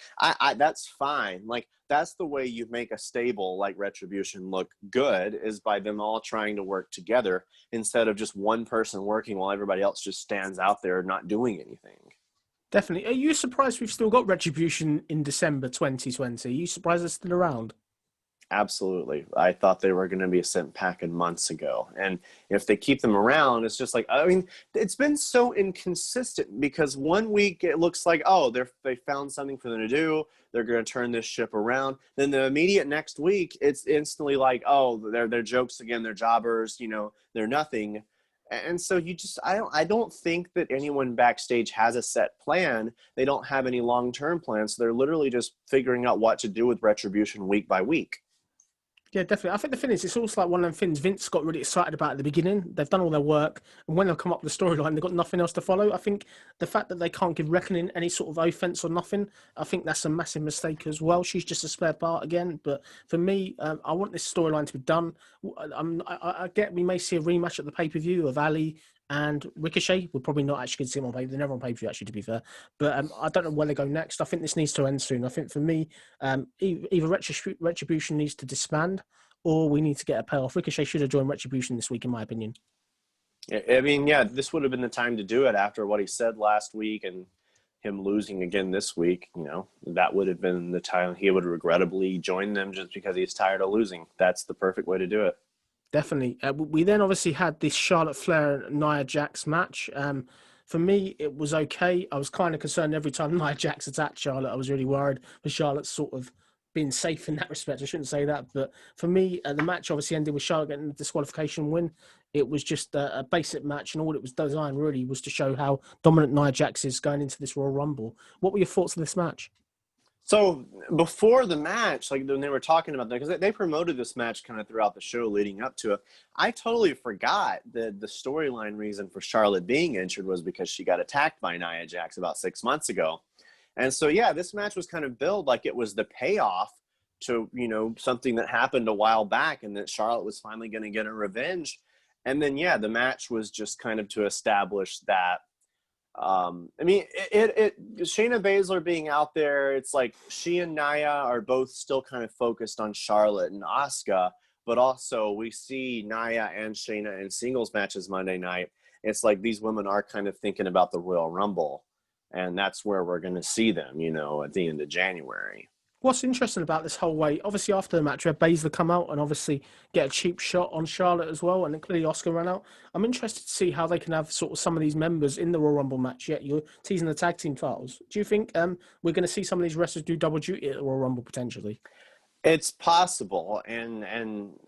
that's fine. Like, that's the way you make a stable like Retribution look good, is by them all trying to work together instead of just one person working while everybody else just stands out there not doing anything. Definitely. Are you surprised we've still got Retribution in December 2020? Are you surprised they're still around? Absolutely. I thought they were going to be sent packing months ago. And if they keep them around, it's just like, I mean, it's been so inconsistent, because one week it looks like, oh, they found something for them to do. They're going to turn this ship around. Then the immediate next week, it's instantly like, oh, they're jokes again. They're jobbers, they're nothing. And so I don't think that anyone backstage has a set plan. They don't have any long-term plans. So they're literally just figuring out what to do with Retribution week by week. Yeah, definitely. I think the thing is, it's also like one of them things Vince got really excited about at the beginning. They've done all their work, and when they've come up with the storyline, they've got nothing else to follow. I think the fact that they can't give Reckoning any sort of offense or nothing, I think that's a massive mistake as well. She's just a spare part again. But for me, I want this storyline to be done. I get we may see a rematch at the pay-per-view of Ali and Ricochet. We're probably not actually going to see them on pay-per-view. They're never on pay-per-view, actually, to be fair. But I don't know where they go next. I think this needs to end soon. I think for me, either Retribution needs to disband, or we need to get a payoff. Ricochet should have joined Retribution this week, in my opinion. I mean, yeah, this would have been the time to do it after what he said last week and him losing again this week. That would have been the time he would regrettably join them, just because he's tired of losing. That's the perfect way to do it. Definitely. We then obviously had this Charlotte Flair and Nia Jax match. For me, it was okay. I was kind of concerned every time Nia Jax attacked Charlotte. I was really worried for Charlotte sort of being safe in that respect. I shouldn't say that. But for me, the match obviously ended with Charlotte getting the disqualification win. It was just a basic match, and all it was designed really was to show how dominant Nia Jax is going into this Royal Rumble. What were your thoughts on this match? So before the match, like when they were talking about that, because they promoted this match kind of throughout the show leading up to it, I totally forgot that the storyline reason for Charlotte being injured was because she got attacked by Nia Jax about 6 months ago. And so, yeah, this match was kind of billed like it was the payoff to, something that happened a while back, and that Charlotte was finally going to get her revenge. And then, yeah, the match was just kind of to establish that. Shayna Baszler being out there, it's like she and Nia are both still kind of focused on Charlotte and Asuka, but also we see Nia and Shayna in singles matches Monday night. It's like these women are kind of thinking about the Royal Rumble, and that's where we're going to see them, at the end of January. What's interesting about this whole way, obviously after the match, we had Baszler come out and obviously get a cheap shot on Charlotte as well, and then clearly Asuka ran out. I'm interested to see how they can have sort of some of these members in the Royal Rumble match, yet you're teasing the tag team titles. Do you think we're going to see some of these wrestlers do double duty at the Royal Rumble potentially? It's possible, and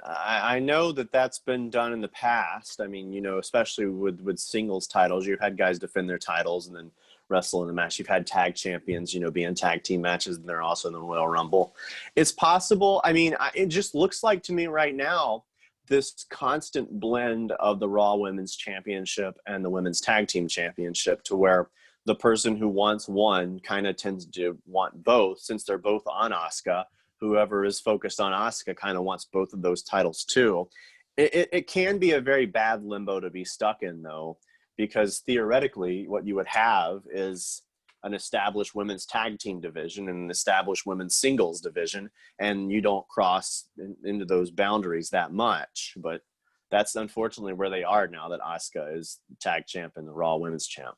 I know that that's been done in the past. I mean, especially with singles titles, you've had guys defend their titles and then wrestle in the match. You've had tag champions, be in tag team matches, and they're also in the Royal Rumble. It's possible. I mean, it just looks like to me right now this constant blend of the Raw Women's Championship and the Women's Tag Team Championship, to where the person who wants one kind of tends to want both, since they're both on Asuka. Whoever is focused on Asuka kind of wants both of those titles too. It can be a very bad limbo to be stuck in, though, because theoretically what you would have is an established women's tag team division and an established women's singles division, and you don't cross into those boundaries that much. But that's unfortunately where they are now that Asuka is tag champ and the Raw Women's champ.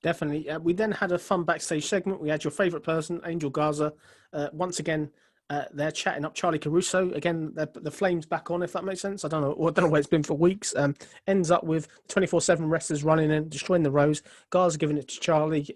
Definitely. We then had a fun backstage segment. We had your favorite person, Angel Garza. Once again, they're chatting up Charlie Caruso. Again, the flame's back on, if that makes sense. I don't know where it's been for weeks. Ends up with 24/7 wrestlers running in, destroying the rows. Garza giving it to Charlie.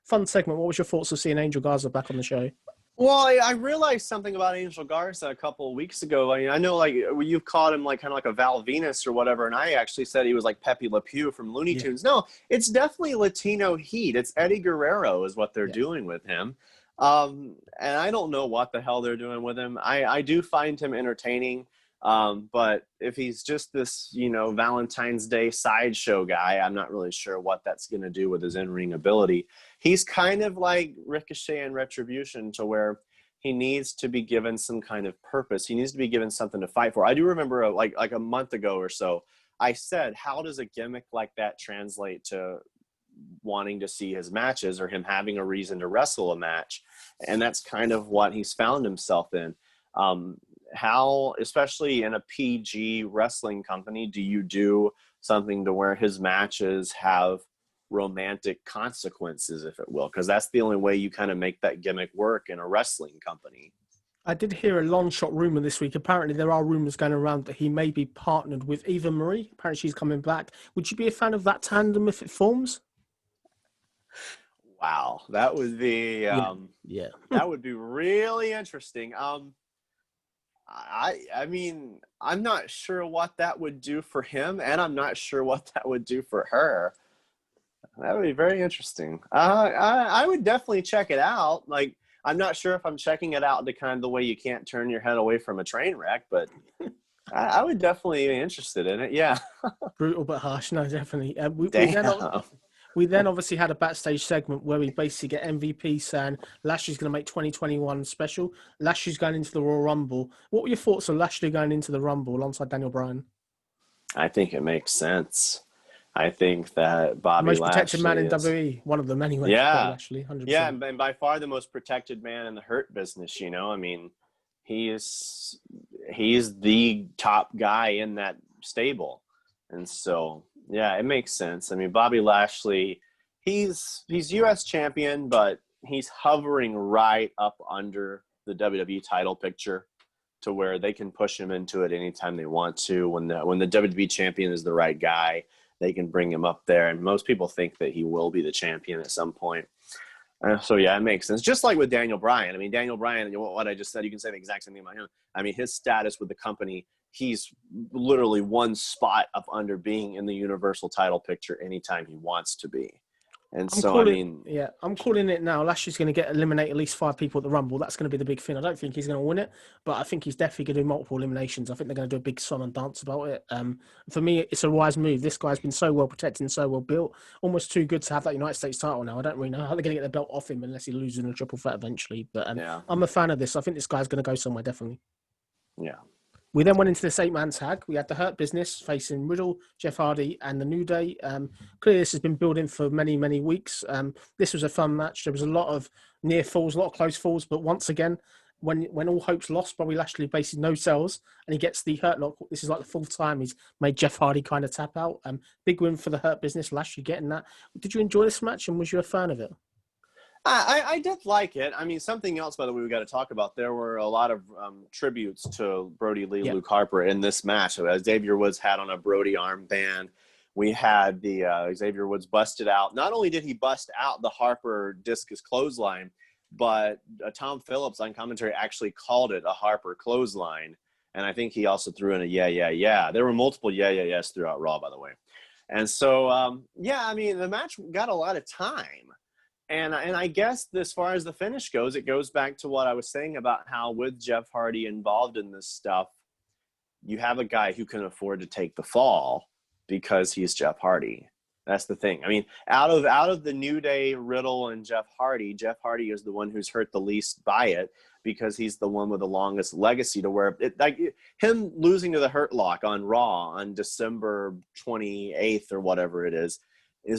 Fun segment. What was your thoughts of seeing Angel Garza back on the show? Well, I realized something about Angel Garza a couple of weeks ago. I know, like, you've called him kind of like a Val Venus or whatever, and I actually said he was like Pepe Le Pew from Looney Tunes. No, it's definitely Latino heat. It's Eddie Guerrero is what they're doing with him. And I don't know what the hell they're doing with him. I do find him entertaining. But if he's just this, Valentine's Day sideshow guy, I'm not really sure what that's going to do with his in-ring ability. He's kind of like Ricochet and Retribution, to where he needs to be given some kind of purpose. He needs to be given something to fight for. I do remember like a month ago or so, I said, how does a gimmick like that translate to wanting to see his matches or him having a reason to wrestle a match? And that's kind of what he's found himself in. How, especially in a PG wrestling company, do you do something to where his matches have romantic consequences, if it will? Because that's the only way you kind of make that gimmick work in a wrestling company. I did hear a long shot rumor this week. Apparently, there are rumors going around that he may be partnered with Eva Marie. Apparently, she's coming back. Would you be a fan of that tandem if it forms? Wow, that would be that would be really interesting. I mean, I'm not sure what that would do for him, and I'm not sure what that would do for her. That would be very interesting. I would definitely check it out. Like, I'm not sure if I'm checking it out the kind of the way you can't turn your head away from a train wreck, but I would definitely be interested in it. Yeah. Brutal but harsh. No, definitely. Damn. We then obviously had a backstage segment where we basically get MVP saying Lashley's going to make 2021 special. Lashley's going into the Royal Rumble. What were your thoughts on Lashley going into the Rumble alongside Daniel Bryan? I think it makes sense. I think that Bobby Lashley, the most protected man in WWE, one of them anyway. Yeah, Lashley, 100%. Yeah, and by far the most protected man in the Hurt business. I mean, he's the top guy in that stable, and so yeah, it makes sense. I mean, Bobby Lashley, he's U.S. champion, but he's hovering right up under the WWE title picture, to where they can push him into it anytime they want to. When the WWE champion is the right guy, they can bring him up there, and most people think that he will be the champion at some point. So yeah, it makes sense. Just like with Daniel Bryan. I mean, Daniel Bryan, what I just said, you can say the exact same thing about him. I mean, his status with the company, he's literally one spot up under being in the Universal title picture anytime he wants to be. And I'm calling it now. Lashley's going to eliminate at least 5 people at the Rumble. That's going to be the big thing. I don't think he's going to win it, but I think he's definitely going to do multiple eliminations. I think they're going to do a big song and dance about it. For me, it's a wise move. This guy's been so well protected and so well built, almost too good to have that United States title now. I don't really know how they're going to get the belt off him unless he loses in a triple threat eventually. But I'm a fan of this. I think this guy's going to go somewhere, definitely. Yeah. We then went into this 8-man tag. We had the Hurt Business facing Riddle, Jeff Hardy, and the New Day. Clearly, this has been building for many, many weeks. This was a fun match. There was a lot of near falls, a lot of close falls. But once again, when all hope's lost, Bobby Lashley basically no sells, and he gets the Hurt Lock. This is like the 4th time he's made Jeff Hardy kind of tap out. Big win for the Hurt Business. Lashley getting that. Did you enjoy this match, and was you a fan of it? I did like it. I mean, something else, by the way, we got to talk about. There were a lot of tributes to Brody Lee, Yeah. Luke Harper in this match. So as Xavier Woods had on a Brody armband, we had the Xavier Woods busted out. Not only did he bust out the Harper discus clothesline, but Tom Phillips on commentary actually called it a Harper clothesline. And I think he also threw in a yeah, yeah, yeah. There were multiple yeah, yeah, yes throughout Raw, by the way. And so, yeah, I mean, the match got a lot of time. And I guess as far as the finish goes, it goes back to what I was saying about how with Jeff Hardy involved in this stuff, you have a guy who can afford to take the fall because he's Jeff Hardy. That's the thing. I mean, out of the New Day, Riddle, and Jeff Hardy is the one who's hurt the least by it because he's the one with the longest legacy to where it, like him losing to the Hurt Lock on Raw on December 28th or whatever it is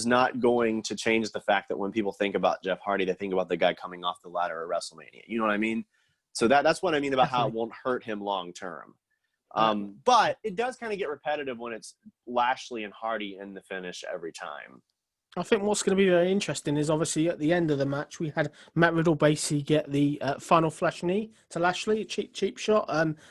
not going to change the fact that when people think about Jeff Hardy, they think about the guy coming off the ladder at WrestleMania. You know what I mean? So that's what I mean about how it won't hurt him long term. But it does kind of get repetitive when it's Lashley and Hardy in the finish every time. I think what's going to be very interesting is obviously at the end of the match, we had Matt Riddle basically get the final flash knee to Lashley, cheap shot.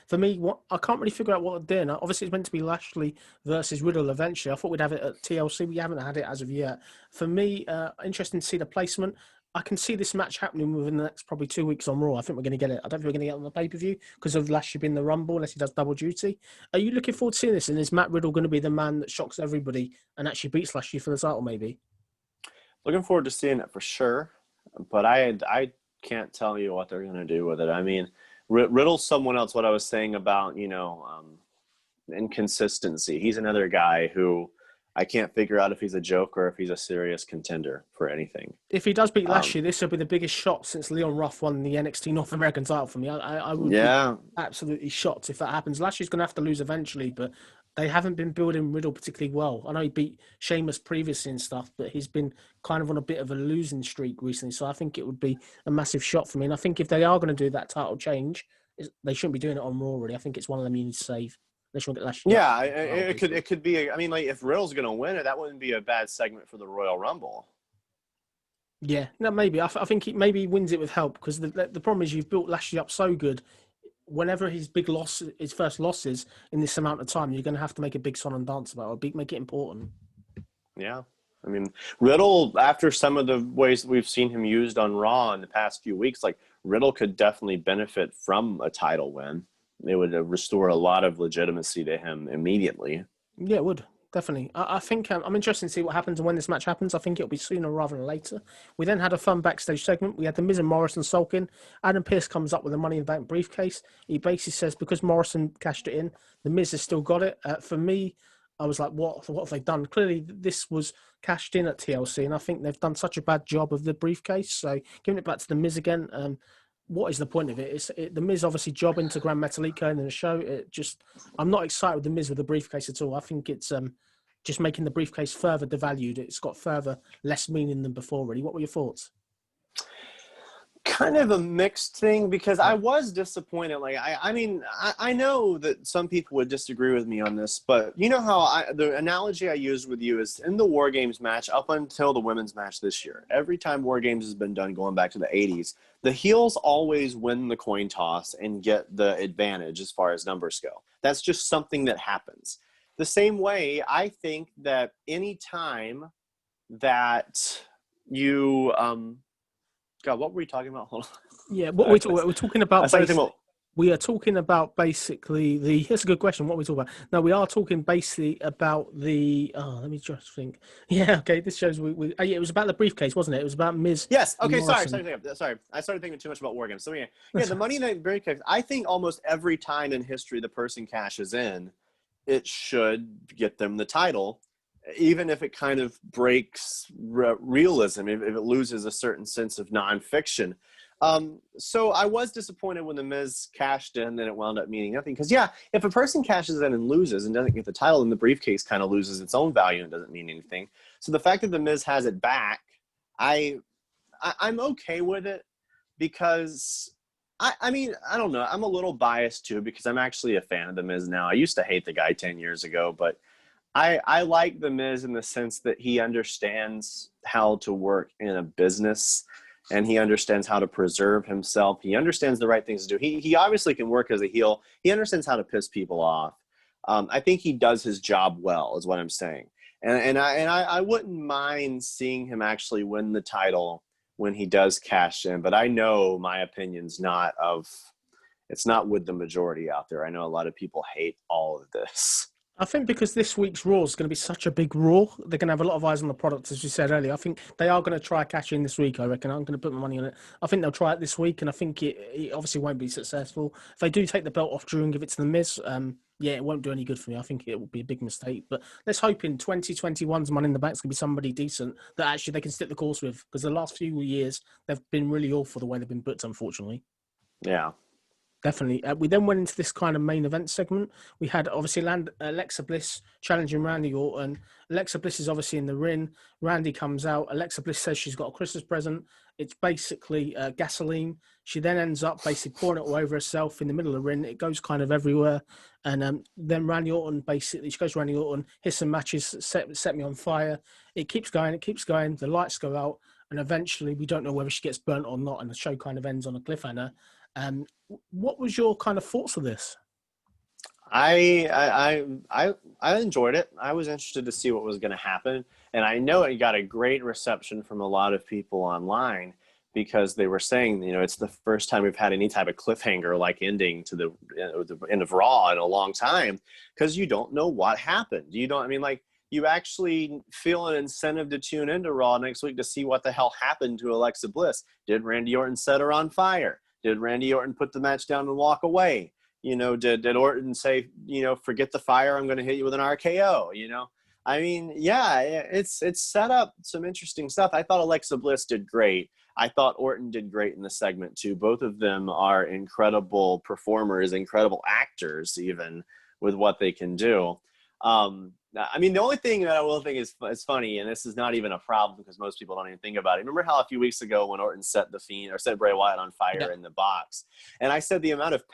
For me, I can't really figure out what they're doing. Obviously, it's meant to be Lashley versus Riddle eventually. I thought we'd have it at TLC. We haven't had it as of yet. For me, interesting to see the placement. I can see this match happening within the next probably 2 weeks on Raw. I think we're going to get it. I don't think we're going to get it on the pay-per-view because of Lashley being the Rumble, unless he does double duty. Are you looking forward to seeing this? And is Matt Riddle going to be the man that shocks everybody and actually beats Lashley for the title, maybe? Looking forward to seeing it for sure, but I can't tell you what they're going to do with it. I mean, Riddle's someone else. What I was saying about inconsistency. He's another guy who I can't figure out if he's a joke or if he's a serious contender for anything. If he does beat Lashley, this will be the biggest shot since Leon Ruff won the NXT North American title for me. I would be absolutely shocked if that happens. Lashley's going to have to lose eventually, but they haven't been building Riddle particularly well. I know he beat Sheamus previously and stuff, but he's been kind of on a bit of a losing streak recently. So I think it would be a massive shot for me. And I think if they are going to do that title change, they shouldn't be doing it on Raw, really. I think it's one of them you need to save. They shouldn't get Lashley. Yeah, it could be. I mean, like if Riddle's going to win it, that wouldn't be a bad segment for the Royal Rumble. Yeah, no, maybe. I think maybe he wins it with help because the problem is you've built Lashley up so good. Whenever his first losses in this amount of time, you're going to have to make a big song and dance about it, make it important. Yeah. I mean, Riddle, after some of the ways that we've seen him used on Raw in the past few weeks, like Riddle could definitely benefit from a title win. It would restore a lot of legitimacy to him immediately. Yeah, it would. Definitely. I think I'm interested to see what happens when this match happens. I think it'll be sooner rather than later. We then had a fun backstage segment. We had The Miz and Morrison sulking. Adam Pearce comes up with a Money in the Bank briefcase. He basically says because Morrison cashed it in, The Miz has still got it. For me, I was like, what have they done? Clearly, this was cashed in at TLC, and I think they've done such a bad job of the briefcase. So giving it back to The Miz again, what is the point of it? The Miz obviously jobbing to Grand Metallica in the show. I'm not excited with The Miz with the briefcase at all. I think it's just making the briefcase further devalued. It's got further less meaning than before, really. What were your thoughts? Kind of a mixed thing because I was disappointed. Like, I mean, I know that some people would disagree with me on this, but you know how the analogy I used with you is in the War Games match up until the women's match this year. Every time War Games has been done going back to the 80s, the heels always win the coin toss and get the advantage as far as numbers go. That's just something that happens. The same way, I think that any time that you God, what were we talking about? Hold on. Yeah, what we're talking about. We are talking about basically the. Here's a good question. What are we talking about? No, we are talking basically about the. Oh, let me just think. Yeah, okay. This shows yeah, it was about the briefcase, wasn't it? It was about Miz. Yes. Okay. Sorry. I started thinking too much about War Games. So yeah, the Money in the Bank briefcase. I think almost every time in history the person cashes in, it should get them the title. Even if it kind of breaks realism, if it loses a certain sense of nonfiction. So I was disappointed when The Miz cashed in, then it wound up meaning nothing. Because, yeah, if a person cashes in and loses and doesn't get the title, then the briefcase kind of loses its own value and doesn't mean anything. So the fact that The Miz has it back, I'm okay with it because, I mean, I don't know. I'm a little biased, too, because I'm actually a fan of The Miz now. I used to hate the guy 10 years ago, but I like The Miz in the sense that he understands how to work in a business and he understands how to preserve himself. He understands the right things to do. He obviously can work as a heel. He understands how to piss people off. I think he does his job well, is what I'm saying. And I wouldn't mind seeing him actually win the title when he does cash in. But I know my opinion's it's not with the majority out there. I know a lot of people hate all of this. I think because this week's Raw is going to be such a big Raw, they're going to have a lot of eyes on the product, as you said earlier. I think they are going to try cash in this week, I reckon. I'm going to put my money on it. I think they'll try it this week, and I think it obviously won't be successful. If they do take the belt off Drew and give it to The Miz, it won't do any good for me. I think it will be a big mistake. But let's hope in 2021's Money in the Bank is going to be somebody decent that actually they can stick the course with, because the last few years, they've been really awful the way they've been booked, unfortunately. Yeah. Definitely. We then went into this kind of main event segment. We had obviously Alexa Bliss challenging Randy Orton. Alexa Bliss is obviously in the ring. Randy comes out. Alexa Bliss says she's got a Christmas present. It's basically gasoline. She then ends up basically pouring it all over herself in the middle of the ring. It goes kind of everywhere. And then Randy Orton she goes, Randy Orton, here's some matches, set me on fire. It keeps going. The lights go out. And eventually we don't know whether she gets burnt or not. And the show kind of ends on a cliffhanger. What was your kind of thoughts of this? I enjoyed it. I was interested to see what was going to happen, and I know it got a great reception from a lot of people online because they were saying, it's the first time we've had any type of cliffhanger like ending to the end of Raw in a long time, because you don't know what happened. You actually feel an incentive to tune into Raw next week to see what the hell happened to Alexa Bliss. Did Randy Orton set her on fire? Did Randy Orton put the match down and walk away? Did Orton say, forget the fire, I'm going to hit you with an RKO? It's set up some interesting stuff. I thought Alexa Bliss did great. I thought Orton did great in the segment too. Both of them are incredible performers, incredible actors, even with what they can do. The only thing that I will think is funny, and this is not even a problem because most people don't even think about it. Remember how a few weeks ago when Orton set the Fiend or set Bray Wyatt on fire in the box, and I said the amount of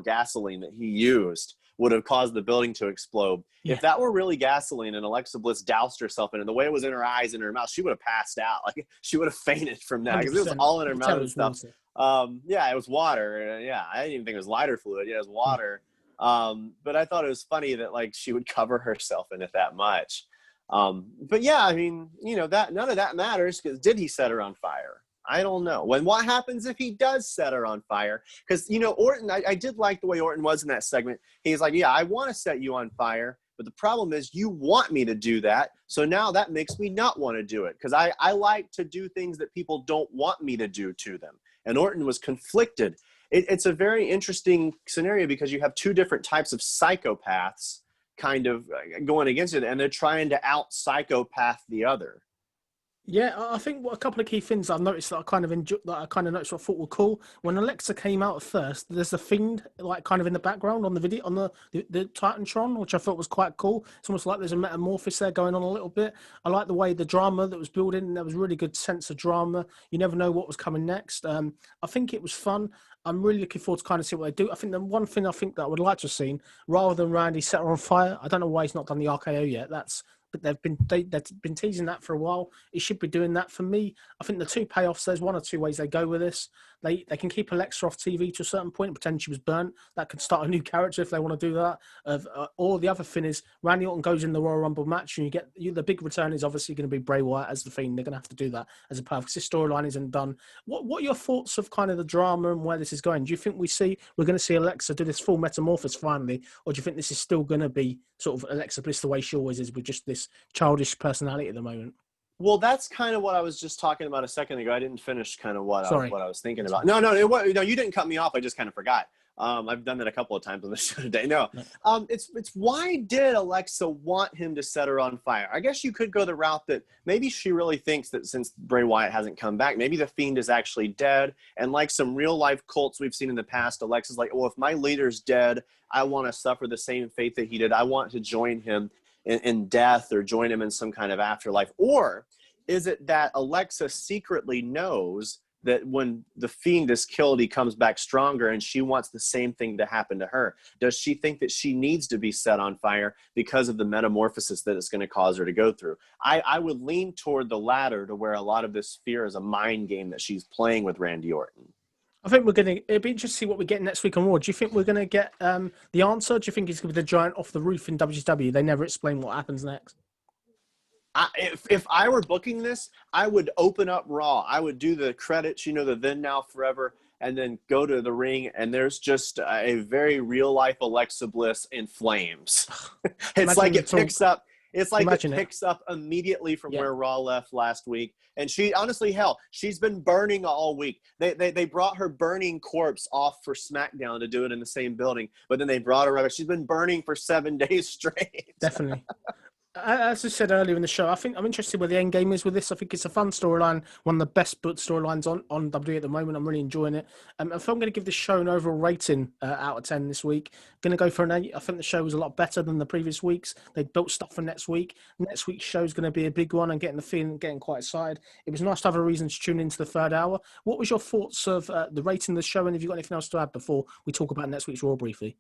gasoline that he used would have caused the building to explode. Yeah. If that were really gasoline and Alexa Bliss doused herself in it, the way it was in her eyes and her mouth, she would have passed out. Like she would have fainted from that because it was all in her mouth and stuff. It was water. I didn't even think it was lighter fluid. Yeah, it was water. But I thought it was funny that she would cover herself in it that much. That none of that matters because did he set her on fire? I don't know. What happens if he does set her on fire? Because, Orton, I did like the way Orton was in that segment. He's like, I want to set you on fire. But the problem is you want me to do that. So now that makes me not want to do it because I like to do things that people don't want me to do to them. And Orton was conflicted. It's a very interesting scenario because you have two different types of psychopaths kind of going against it, and they're trying to out-psychopath the other. Yeah, I think a couple of key things I've noticed that I kind of noticed what I thought were cool. When Alexa came out first, there's the Fiend kind of in the background on the video on the Titantron, which I thought was quite cool. It's almost like there's a metamorphosis there going on a little bit. I like the way the drama that was building. There was a really good sense of drama. You never know what was coming next. I think it was fun. I'm really looking forward to kind of see what they do. I think the one thing I think that I would like to have seen, rather than Randy set her on fire, I don't know why he's not done the RKO yet. But they've been teasing that for a while. He should be doing that for me. I think the two payoffs, there's one or two ways they go with this. They can keep Alexa off TV to a certain point and pretend she was burnt. That could start a new character if they want to do that. Or the other thing is Randy Orton goes in the Royal Rumble match and the big return is obviously going to be Bray Wyatt as the Fiend. They're going to have to do that as a payoff because this storyline isn't done. What are your thoughts of kind of the drama and where this is going? Do you think we're going to see Alexa do this full metamorphosis finally? Or do you think this is still going to be sort of Alexa Bliss the way she always is with just this childish personality at the moment? Well, that's kind of what I was just talking about a second ago. I didn't finish kind of what I was thinking about. No, you didn't cut me off. I just kind of forgot. I've done that a couple of times on the show today. No, it's why did Alexa want him to set her on fire? I guess you could go the route that maybe she really thinks that since Bray Wyatt hasn't come back, maybe the Fiend is actually dead. And like some real life cults we've seen in the past, Alexa's like, well, if my leader's dead, I want to suffer the same fate that he did. I want to join him in death or join him in some kind of afterlife. Or is it that Alexa secretly knows that when the Fiend is killed, he comes back stronger, and she wants the same thing to happen to her. Does she think that she needs to be set on fire because of the metamorphosis that it's going to cause her to go through? I would lean toward the latter, to where a lot of this fear is a mind game that she's playing with Randy Orton. I think it'd be interesting to see what we get next week on Raw. Do you think we're going to get the answer? Do you think it's going to be the giant off the roof in WCW? They never explain what happens next. If I were booking this, I would open up Raw. I would do the credits, the then, now, forever, and then go to the ring, and there's just a very real-life Alexa Bliss in flames. It's like it picks up. It's like it picks up immediately from where Raw left last week. And she, honestly, she's been burning all week. They brought her burning corpse off for SmackDown to do it in the same building, but then they brought her over. She's been burning for 7 days straight. Definitely. As I said earlier in the show, I think I'm interested where the end game is with this. I think it's a fun storyline, one of the best booked storylines on WWE at the moment. I'm really enjoying it. If I'm going to give this show an overall rating out of 10 this week, I'm going to go for an 8. I think the show was a lot better than the previous weeks. They built stuff for next week. Next week's show is going to be a big one. I'm getting the feeling, getting quite excited. It was nice to have a reason to tune into the third hour. What was your thoughts of the rating of the show, and have you got anything else to add before we talk about next week's Raw briefly?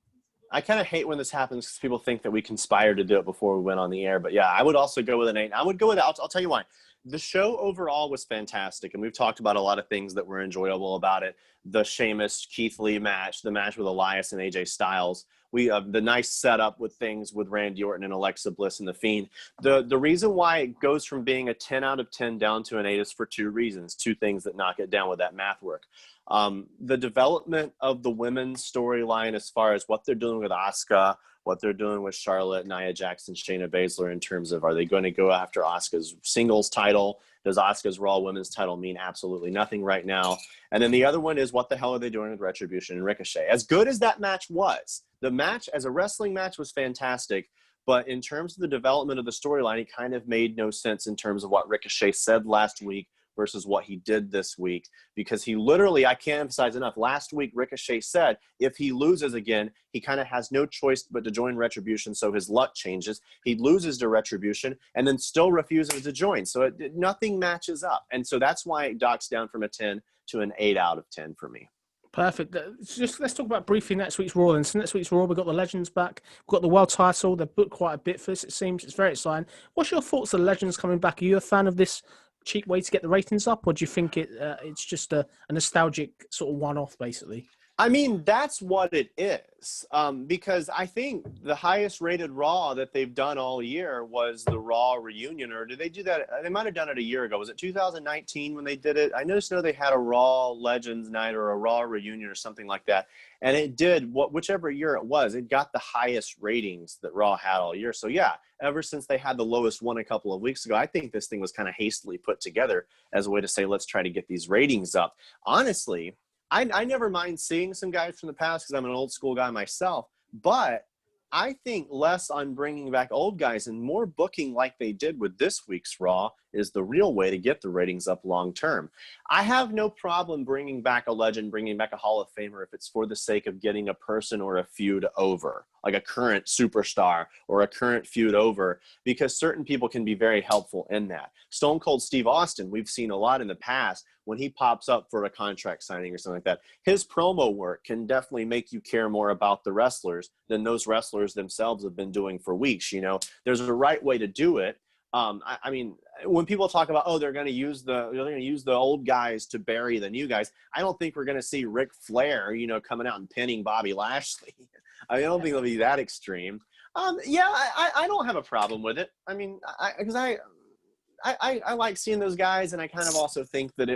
I kind of hate when this happens because people think that we conspired to do it before we went on the air. But yeah, I would also go with an 8. I would go with, I'll tell you why. The show overall was fantastic, and we've talked about a lot of things that were enjoyable about it. The Sheamus Keith Lee match, the match with Elias and AJ Styles. We the nice setup with things with Randy Orton and Alexa Bliss and the Fiend. The reason why it goes from being a 10 out of 10 down to an 8 is for 2 reasons, 2 things that knock it down with that math work. The development of the women's storyline, as far as what they're doing with Asuka, what they're doing with Charlotte, Nia Jax, and Shayna Baszler, in terms of, are they going to go after Asuka's singles title? Does Asuka's Raw women's title mean absolutely nothing right now? And then the other one is, what the hell are they doing with Retribution and Ricochet? As good as that match was, the match as a wrestling match was fantastic, but in terms of the development of the storyline, it kind of made no sense in terms of what Ricochet said last week versus what he did this week, because he literally, I can't emphasize enough, last week Ricochet said if he loses again, he kind of has no choice but to join Retribution, so his luck changes. He loses to Retribution and then still refuses to join, so nothing matches up. And so that's why it docks down from a 10 to an 8 out of 10 for me. Perfect. Let's talk about briefly next week's Raw. And so next week's Raw, we've got the Legends back. We've got the world title. They've booked quite a bit for this, it seems. It's very exciting. What's your thoughts on the Legends coming back? Are you a fan of this cheap way to get the ratings up, or do you think it's just a nostalgic sort of one-off, basically? I mean, that's what it is, because I think the highest rated Raw that they've done all year was the Raw reunion. Or did they do that? They might have done it a year ago. Was it 2019 when they did it? I know they had a Raw Legends night or a Raw reunion or something like that. And it did, whichever year it was, it got the highest ratings that Raw had all year. So yeah, ever since they had the lowest one a couple of weeks ago, I think this thing was kind of hastily put together as a way to say, let's try to get these ratings up. Honestly, I never mind seeing some guys from the past because I'm an old school guy myself, but I think less on bringing back old guys and more booking like they did with this week's Raw is the real way to get the ratings up long term. I have no problem bringing back a legend, bringing back a Hall of Famer if it's for the sake of getting a person or a feud over, like a current superstar or a current feud over, because certain people can be very helpful in that. Stone Cold Steve Austin, we've seen a lot in the past when he pops up for a contract signing or something like that. His promo work can definitely make you care more about the wrestlers than those wrestlers themselves have been doing for weeks. There's a right way to do it. I mean, when people talk about, they're going to use the old guys to bury the new guys, I don't think we're going to see Ric Flair, coming out and pinning Bobby Lashley. I don't think it'll be that extreme. I don't have a problem with it. I mean, because I like seeing those guys, and I kind of also think that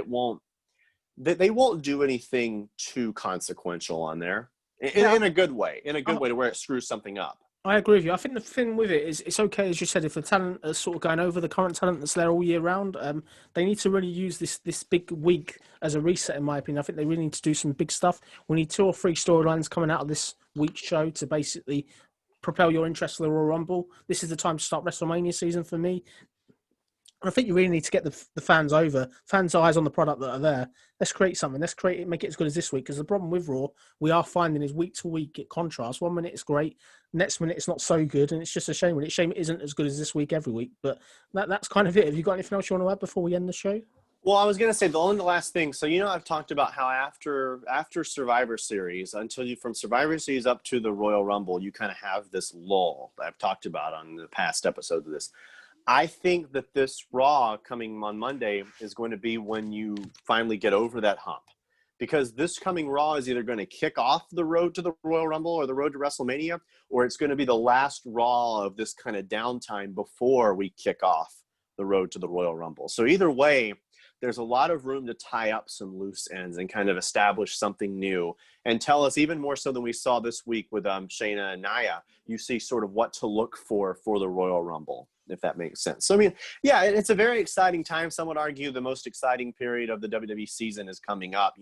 they won't do anything too consequential on there in a good way, to where it screws something up. I agree with you. I think the thing with it is it's okay, as you said, if the talent is sort of going over, the current talent that's there all year round, they need to really use this big week as a reset, in my opinion. I think they really need to do some big stuff. We need 2 or 3 storylines coming out of this week's show to basically propel your interest in the Royal Rumble. This is the time to start WrestleMania season for me. I think you really need to get the fans over, fans' eyes on the product that are there. Let's create something. Let's make it as good as this week. Because the problem with Raw, we are finding is week to week it contrasts. 1 minute it's great, next minute it's not so good, and it's just a shame. It isn't as good as this week every week. But that's kind of it. Have you got anything else you want to add before we end the show? Well, I was gonna say the last thing. So I've talked about how after Survivor Series, from Survivor Series up to the Royal Rumble, you kind of have this lull that I've talked about on the past episodes of this. I think that this Raw coming on Monday is going to be when you finally get over that hump, because this coming Raw is either going to kick off the road to the Royal Rumble or the road to WrestleMania, or it's going to be the last Raw of this kind of downtime before we kick off the road to the Royal Rumble. So either way, there's a lot of room to tie up some loose ends and kind of establish something new and tell us, even more so than we saw this week with Shayna and Nia, you see sort of what to look for the Royal Rumble, if that makes sense. So, I mean, yeah, it's a very exciting time. Some would argue the most exciting period of the WWE season is coming up,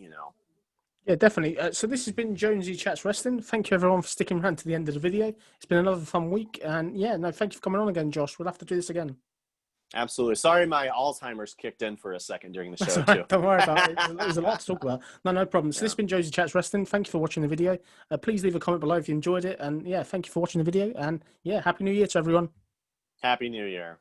Yeah, definitely. So this has been Jonesy Chats Wrestling. Thank you, everyone, for sticking around to the end of the video. It's been another fun week. And yeah, no, thank you for coming on again, Josh. We'll have to do this again. Absolutely. Sorry, my Alzheimer's kicked in for a second during the show, That's right. too. Don't worry about it. There's a lot to talk about. No problem. So this has been Josie Chats Wrestling. Thank you for watching the video. Please leave a comment below if you enjoyed it. And yeah, thank you for watching the video. And yeah, Happy New Year to everyone. Happy New Year.